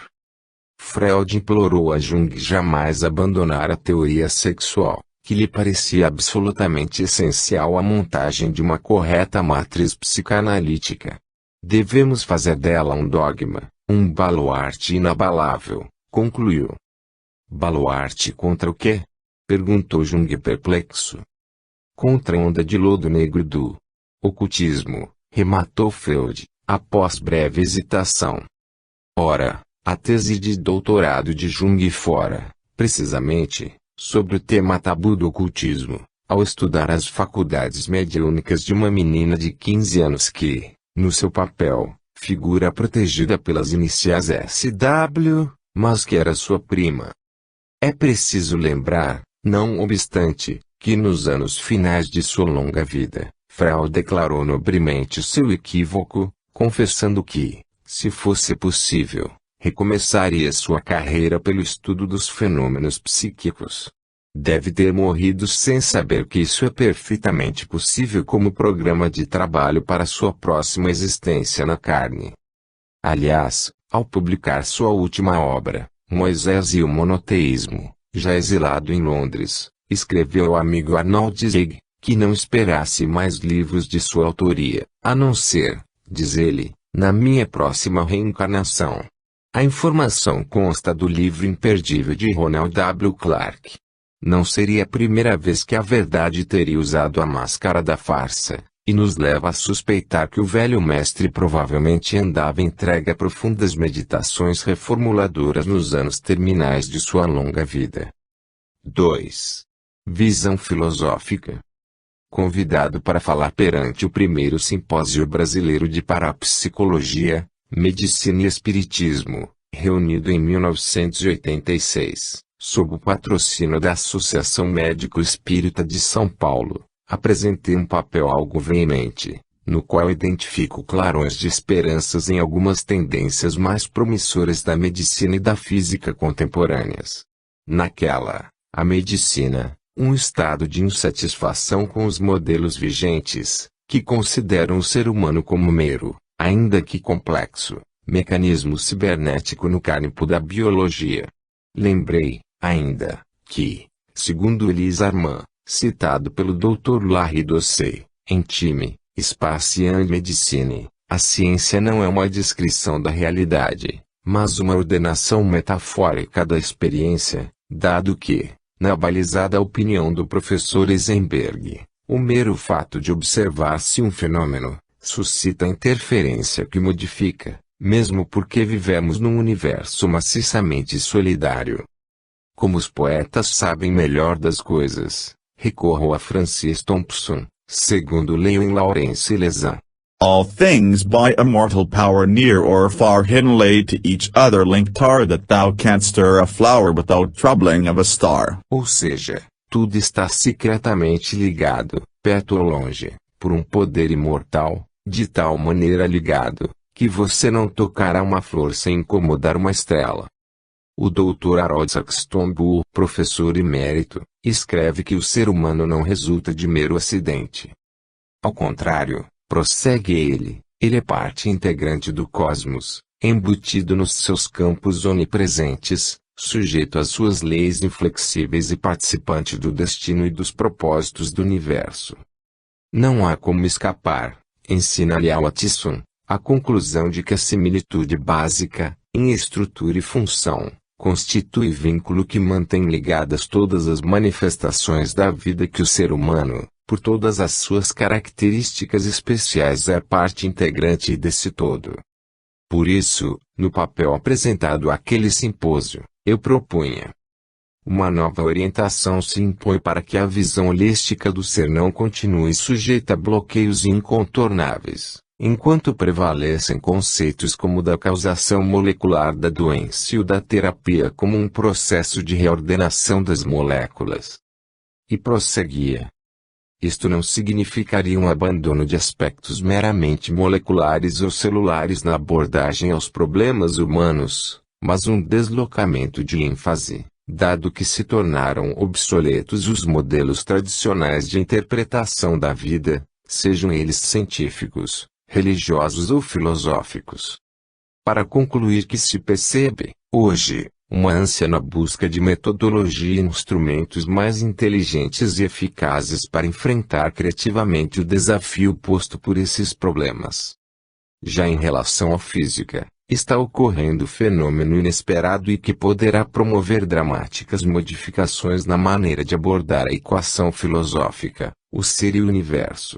Freud implorou a Jung jamais abandonar a teoria sexual, que lhe parecia absolutamente essencial à montagem de uma correta matriz psicanalítica. Devemos fazer dela um dogma, um baluarte inabalável, concluiu. Baluarte contra o quê? Perguntou Jung perplexo. Contra a onda de lodo negro do ocultismo, rematou Freud, após breve hesitação. Ora, a tese de doutorado de Jung fora, precisamente, sobre o tema tabu do ocultismo, ao estudar as faculdades mediúnicas de uma menina de 15 anos que, no seu papel, figura protegida pelas iniciais SW, mas que era sua prima. É preciso lembrar, não obstante, que nos anos finais de sua longa vida, Freud declarou nobremente seu equívoco, confessando que, se fosse possível, recomeçaria sua carreira pelo estudo dos fenômenos psíquicos. Deve ter morrido sem saber que isso é perfeitamente possível como programa de trabalho para sua próxima existência na carne. Aliás, ao publicar sua última obra, Moisés e o Monoteísmo, já exilado em Londres, escreveu ao amigo Arnold Zeg, que não esperasse mais livros de sua autoria, a não ser, diz ele, na minha próxima reencarnação. A informação consta do livro imperdível de Ronald W. Clark. Não seria a primeira vez que a verdade teria usado a máscara da farsa, e nos leva a suspeitar que o velho mestre provavelmente andava entregue a profundas meditações reformuladoras nos anos terminais de sua longa vida. 2. Visão filosófica. Convidado para falar perante o primeiro Simpósio Brasileiro de Parapsicologia, Medicina e Espiritismo, reunido em 1986, sob o patrocínio da Associação Médico Espírita de São Paulo, apresentei um papel algo veemente, no qual identifico clarões de esperanças em algumas tendências mais promissoras da medicina e da física contemporâneas. Naquela, a medicina, um estado de insatisfação com os modelos vigentes, que consideram o ser humano como mero, ainda que complexo, mecanismo cibernético no campo da biologia. Lembrei, ainda, que, segundo Elis Armand, citado pelo Dr. Larry Dossey, em Time, Space and Medicine, a ciência não é uma descrição da realidade, mas uma ordenação metafórica da experiência, dado que, na balizada opinião do professor Eisenberg, o mero fato de observar-se um fenômeno, suscita interferência que modifica, mesmo porque vivemos num universo maciçamente solidário. Como os poetas sabem melhor das coisas, recorro a Francis Thompson, segundo leio em Lawrence Lezan. All things by immortal power near or far hidden laid to each other linked are that thou canst stir a flower without troubling of a star. Ou seja, tudo está secretamente ligado, perto ou longe, por um poder imortal, de tal maneira ligado, que você não tocará uma flor sem incomodar uma estrela. O Dr. Harold Saxton Bull, professor emérito, escreve que o ser humano não resulta de mero acidente. Ao contrário, prossegue ele é parte integrante do cosmos, embutido nos seus campos onipresentes, sujeito às suas leis inflexíveis e participante do destino e dos propósitos do universo. Não há como escapar, ensina Liao Atsun, a conclusão de que a similitude básica, em estrutura e função, constitui vínculo que mantém ligadas todas as manifestações da vida que o ser humano, por todas as suas características especiais, é parte integrante desse todo. Por isso, no papel apresentado àquele simpósio, eu propunha: uma nova orientação se impõe para que a visão holística do ser não continue sujeita a bloqueios incontornáveis, enquanto prevalecem conceitos como o da causação molecular da doença e o da terapia como um processo de reordenação das moléculas. E prosseguia: isto não significaria um abandono de aspectos meramente moleculares ou celulares na abordagem aos problemas humanos, mas um deslocamento de ênfase, dado que se tornaram obsoletos os modelos tradicionais de interpretação da vida, sejam eles científicos, religiosos ou filosóficos. Para concluir que se percebe, hoje, uma ânsia na busca de metodologia e instrumentos mais inteligentes e eficazes para enfrentar criativamente o desafio posto por esses problemas. Já em relação à física, está ocorrendo fenômeno inesperado e que poderá promover dramáticas modificações na maneira de abordar a equação filosófica, o ser e o universo.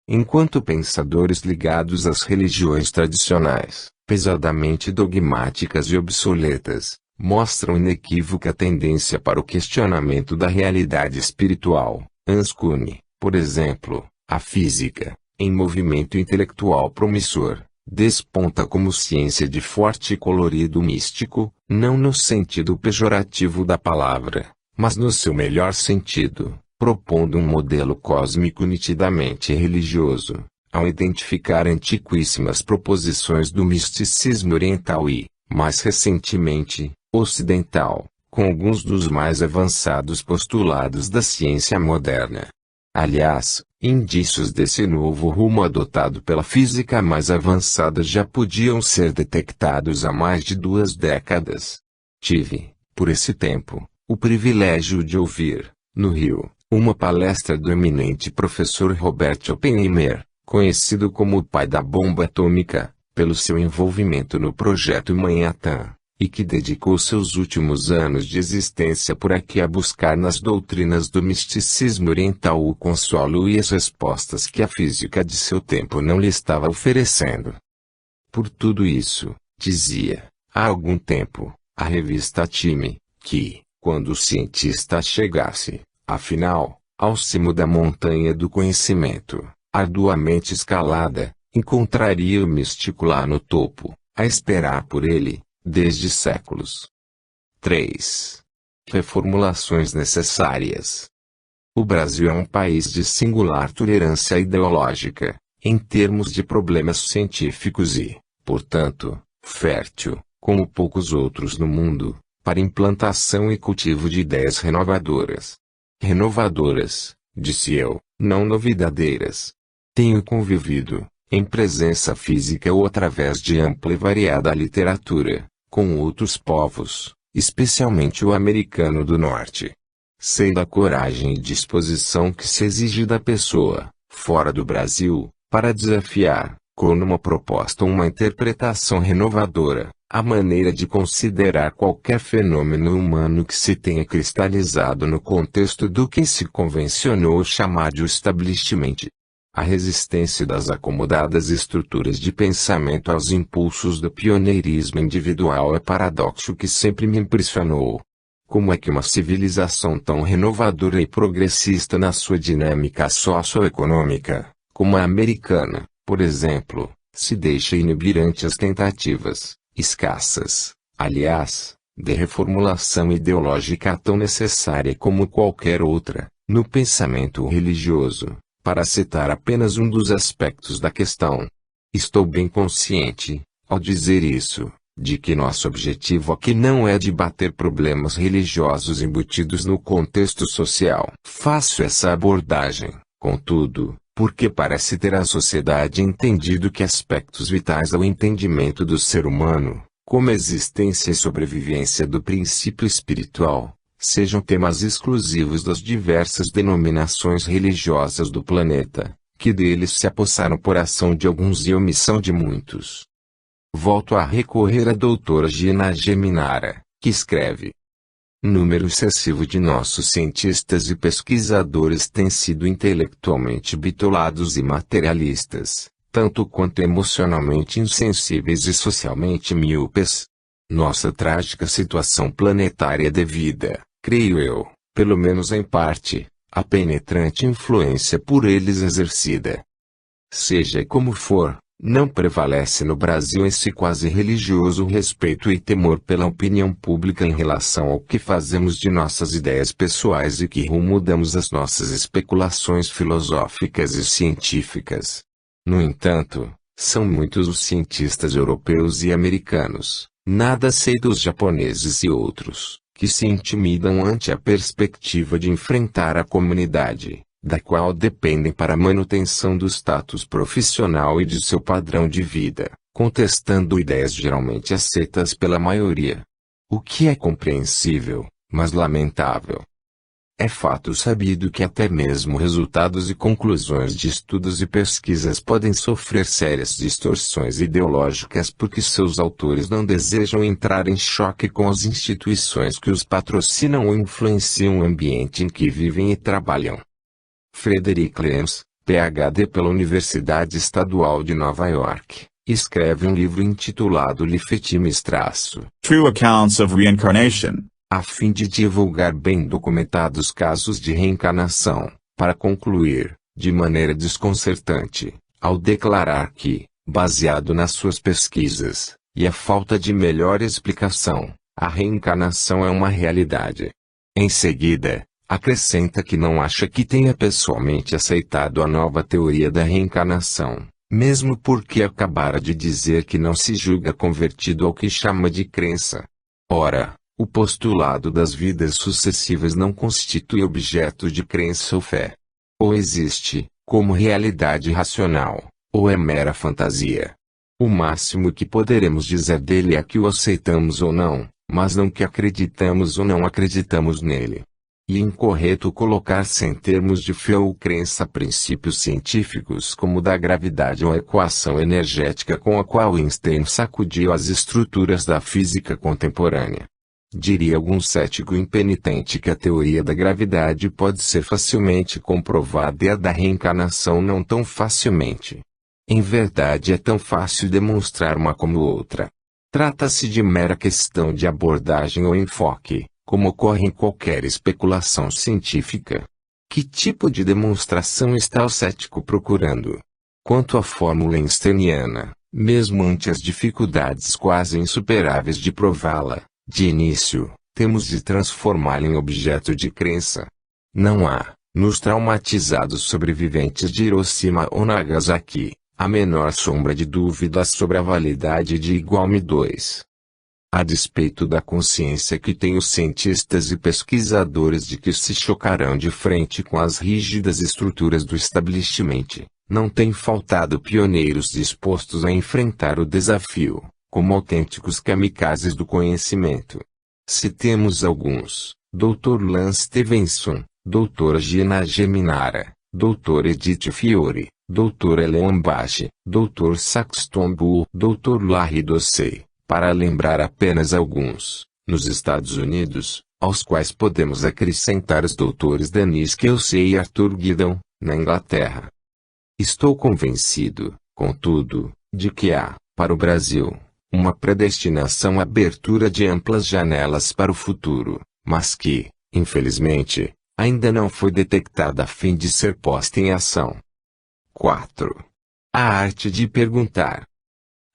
Enquanto pensadores ligados às religiões tradicionais, pesadamente dogmáticas e obsoletas, mostram inequívoca tendência para o questionamento da realidade espiritual, Hans Kuhn, por exemplo, a física, em movimento intelectual promissor, desponta como ciência de forte colorido místico, não no sentido pejorativo da palavra, mas no seu melhor sentido, propondo um modelo cósmico nitidamente religioso, ao identificar antiquíssimas proposições do misticismo oriental e, mais recentemente, ocidental, com alguns dos mais avançados postulados da ciência moderna. Aliás, indícios desse novo rumo adotado pela física mais avançada já podiam ser detectados há mais de 2 décadas. Tive, por esse tempo, o privilégio de ouvir, no Rio, uma palestra do eminente professor Robert Oppenheimer, conhecido como o pai da bomba atômica, pelo seu envolvimento no projeto Manhattan, e que dedicou seus últimos anos de existência por aqui a buscar nas doutrinas do misticismo oriental o consolo e as respostas que a física de seu tempo não lhe estava oferecendo. Por tudo isso, dizia, há algum tempo, a revista Time, que, quando o cientista chegasse, afinal, ao cimo da montanha do conhecimento, arduamente escalada, encontraria o místico lá no topo, a esperar por ele, desde séculos. 3. Reformulações necessárias. O Brasil é um país de singular tolerância ideológica, em termos de problemas científicos e, portanto, fértil, como poucos outros no mundo, para implantação e cultivo de ideias renovadoras. Renovadoras, disse eu, não novidadeiras. Tenho convivido, em presença física ou através de ampla e variada literatura, com outros povos, especialmente o americano do norte. Sei da coragem e disposição que se exige da pessoa, fora do Brasil, para desafiar, com uma proposta ou uma interpretação renovadora, a maneira de considerar qualquer fenômeno humano que se tenha cristalizado no contexto do que se convencionou chamar de establishment. A resistência das acomodadas estruturas de pensamento aos impulsos do pioneirismo individual é paradoxo que sempre me impressionou. Como é que uma civilização tão renovadora e progressista na sua dinâmica socioeconômica, como a americana, Por exemplo, se deixa inibir ante as tentativas, escassas, aliás, de reformulação ideológica tão necessária como qualquer outra, no pensamento religioso, para citar apenas um dos aspectos da questão. Estou bem consciente, ao dizer isso, de que nosso objetivo aqui não é debater problemas religiosos embutidos no contexto social. Faço essa abordagem, contudo, porque parece ter a sociedade entendido que aspectos vitais ao entendimento do ser humano, como a existência e sobrevivência do princípio espiritual, sejam temas exclusivos das diversas denominações religiosas do planeta, que deles se apossaram por ação de alguns e omissão de muitos. Volto a recorrer à doutora Gina Geminara, que escreve: número excessivo de nossos cientistas e pesquisadores tem sido intelectualmente bitolados e materialistas, tanto quanto emocionalmente insensíveis e socialmente míopes. Nossa trágica situação planetária é devida, creio eu, pelo menos em parte, à penetrante influência por eles exercida. Seja como for, não prevalece no Brasil esse quase religioso respeito e temor pela opinião pública em relação ao que fazemos de nossas ideias pessoais e que rumo damos às nossas especulações filosóficas e científicas. No entanto, são muitos os cientistas europeus e americanos, nada sei dos japoneses e outros, que se intimidam ante a perspectiva de enfrentar a comunidade, da qual dependem para a manutenção do status profissional e de seu padrão de vida, contestando ideias geralmente aceitas pela maioria. O que é compreensível, mas lamentável. É fato sabido que até mesmo resultados e conclusões de estudos e pesquisas podem sofrer sérias distorções ideológicas porque seus autores não desejam entrar em choque com as instituições que os patrocinam ou influenciam o ambiente em que vivem e trabalham. Frederick Lentz, Ph.D. pela Universidade Estadual de Nova York, escreve um livro intitulado True Accounts of Reincarnation, a fim de divulgar bem documentados casos de reencarnação, para concluir, de maneira desconcertante, ao declarar que, baseado nas suas pesquisas, e a falta de melhor explicação, a reencarnação é uma realidade. Em seguida, acrescenta que não acha que tenha pessoalmente aceitado a nova teoria da reencarnação, mesmo porque acabara de dizer que não se julga convertido ao que chama de crença. Ora, o postulado das vidas sucessivas não constitui objeto de crença ou fé. Ou existe, como realidade racional, ou é mera fantasia. O máximo que poderemos dizer dele é que o aceitamos ou não, mas não que acreditamos ou não acreditamos nele. E é incorreto colocar-se em termos de fé ou crença princípios científicos como o da gravidade ou a equação energética com a qual Einstein sacudiu as estruturas da física contemporânea. Diria algum cético impenitente que a teoria da gravidade pode ser facilmente comprovada e a da reencarnação não tão facilmente. Em verdade é tão fácil demonstrar uma como outra. Trata-se de mera questão de abordagem ou enfoque, como ocorre em qualquer especulação científica. Que tipo de demonstração está o cético procurando? Quanto à fórmula einsteiniana, mesmo ante as dificuldades quase insuperáveis de prová-la, de início, temos de transformá-la em objeto de crença. Não há, nos traumatizados sobreviventes de Hiroshima ou Nagasaki, a menor sombra de dúvida sobre a validade de igual-me 2. A despeito da consciência que têm os cientistas e pesquisadores de que se chocarão de frente com as rígidas estruturas do establishment, não tem faltado pioneiros dispostos a enfrentar o desafio, como autênticos kamikazes do conhecimento. Citemos alguns: Dr. Lance Stevenson, Dra. Gina Geminara, Dr. Edith Fiore, Dr. Eleon Bache, Dr. Saxton Bull, Dr. Larry Dossey, para lembrar apenas alguns. Nos Estados Unidos, aos quais podemos acrescentar os doutores Dennis Kelsey e Arthur Guidon, na Inglaterra. Estou convencido, contudo, de que há, para o Brasil, uma predestinação à abertura de amplas janelas para o futuro, mas que, infelizmente, ainda não foi detectada a fim de ser posta em ação. 4. a arte de perguntar.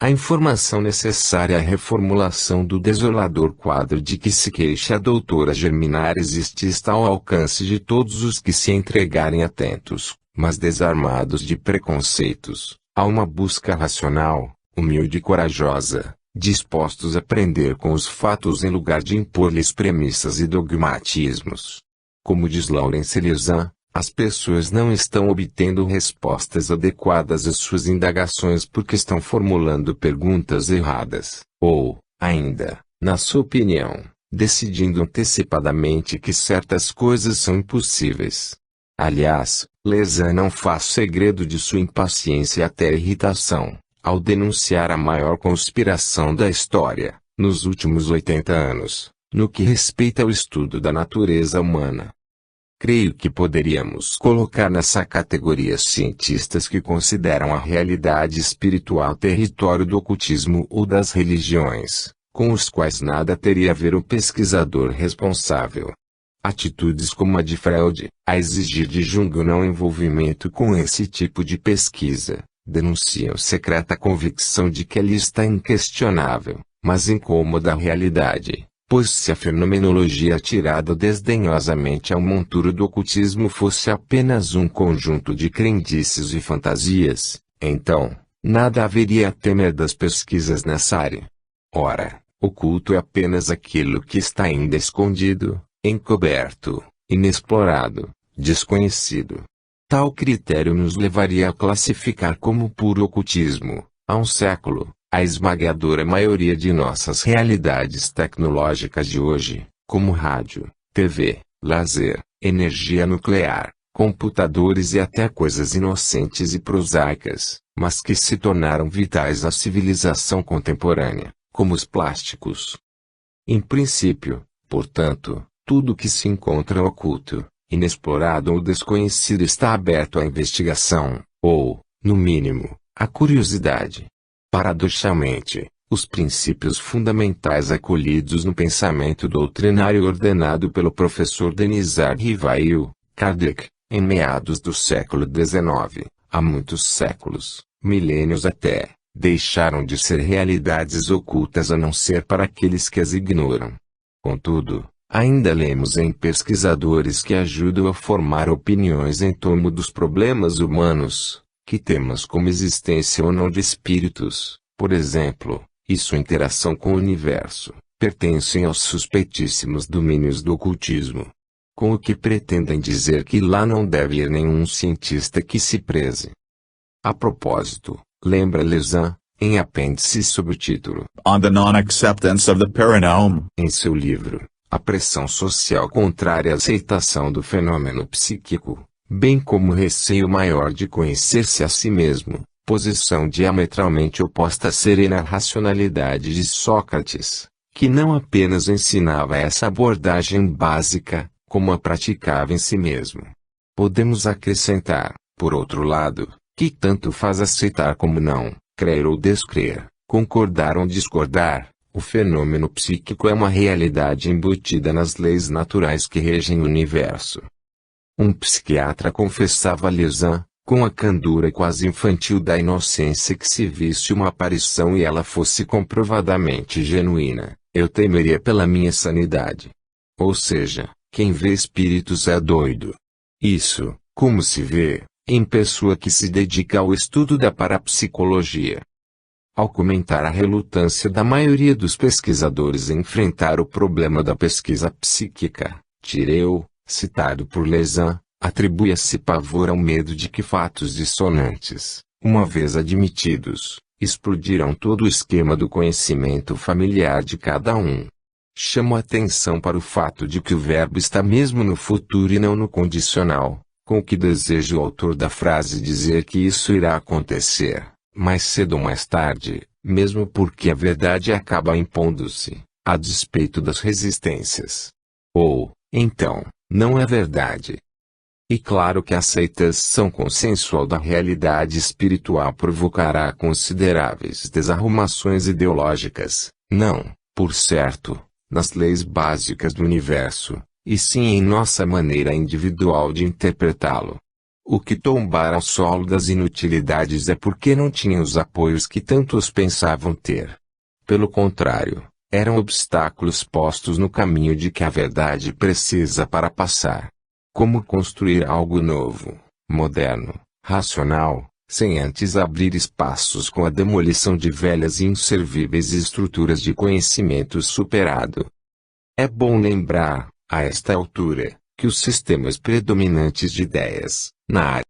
A informação necessária à reformulação do desolador quadro de que se queixa a doutora Germinar existe e está ao alcance de todos os que se entregarem atentos, mas desarmados de preconceitos, a uma busca racional, humilde e corajosa, dispostos a aprender com os fatos em lugar de impor-lhes premissas e dogmatismos. Como diz Laurence Lezan, as pessoas não estão obtendo respostas adequadas às suas indagações porque estão formulando perguntas erradas, ou, ainda, na sua opinião, decidindo antecipadamente que certas coisas são impossíveis. Aliás, Lezan não faz segredo de sua impaciência e até irritação, ao denunciar a maior conspiração da história, nos últimos 80 anos, no que respeita ao estudo da natureza humana. Creio que poderíamos colocar nessa categoria cientistas que consideram a realidade espiritual território do ocultismo ou das religiões, com os quais nada teria a ver o pesquisador responsável. Atitudes como a de Freud, a exigir de Jung o não envolvimento com esse tipo de pesquisa, denunciam secreta convicção de que ali está inquestionável, mas incômoda realidade. Pois se a fenomenologia atirada desdenhosamente ao monturo do ocultismo fosse apenas um conjunto de crendices e fantasias, então, nada haveria a temer das pesquisas nessa área. Ora, oculto é apenas aquilo que está ainda escondido, encoberto, inexplorado, desconhecido. Tal critério nos levaria a classificar como puro ocultismo, há um século, a esmagadora maioria de nossas realidades tecnológicas de hoje, como rádio, TV, lazer, energia nuclear, computadores e até coisas inocentes e prosaicas, mas que se tornaram vitais à civilização contemporânea, como os plásticos. Em princípio, portanto, tudo que se encontra oculto, inexplorado ou desconhecido está aberto à investigação, ou, no mínimo, à curiosidade. Paradoxalmente, os princípios fundamentais acolhidos no pensamento doutrinário ordenado pelo professor Denisard Rivail, Kardec, em meados do século XIX, há muitos séculos, milênios até, deixaram de ser realidades ocultas a não ser para aqueles que as ignoram. Contudo, ainda lemos em pesquisadores que ajudam a formar opiniões em torno dos problemas humanos, que temas como existência ou não de espíritos, por exemplo, e sua interação com o universo, pertencem aos suspeitíssimos domínios do ocultismo. Com o que pretendem dizer que lá não deve ir nenhum cientista que se preze. A propósito, lembra Lezan, em apêndice sob o título On the Non-Acceptance of the Paranormal, em seu livro, A Pressão Social Contrária à Aceitação do Fenômeno Psíquico, bem como o receio maior de conhecer-se a si mesmo, posição diametralmente oposta à serena racionalidade de Sócrates, que não apenas ensinava essa abordagem básica, como a praticava em si mesmo. Podemos acrescentar, por outro lado, que tanto faz aceitar como não, crer ou descrer, concordar ou discordar, o fenômeno psíquico é uma realidade embutida nas leis naturais que regem o universo. Um psiquiatra confessava a Lezan, com a candura quase infantil da inocência que se visse uma aparição e ela fosse comprovadamente genuína, eu temeria pela minha sanidade. Ou seja, quem vê espíritos é doido. Isso, como se vê, em pessoa que se dedica ao estudo da parapsicologia. Ao comentar a relutância da maioria dos pesquisadores em enfrentar o problema da pesquisa psíquica, Tireu, citado por Lezan, atribui esse pavor ao medo de que fatos dissonantes, uma vez admitidos, explodirão todo o esquema do conhecimento familiar de cada um. Chamo a atenção para o fato de que o verbo está mesmo no futuro e não no condicional, com o que deseja o autor da frase dizer que isso irá acontecer, mais cedo ou mais tarde, mesmo porque a verdade acaba impondo-se, a despeito das resistências. Ou, então, não é verdade. E claro que a aceitação consensual da realidade espiritual provocará consideráveis desarrumações ideológicas, não, por certo, nas leis básicas do universo, e sim em nossa maneira individual de interpretá-lo. O que tombara ao solo das inutilidades é porque não tinham os apoios que tantos pensavam ter. Pelo contrário, eram obstáculos postos no caminho de que a verdade precisa para passar. Como construir algo novo, moderno, racional, sem antes abrir espaços com a demolição de velhas e inservíveis estruturas de conhecimento superado? É bom lembrar, a esta altura, que os sistemas predominantes de ideias, na área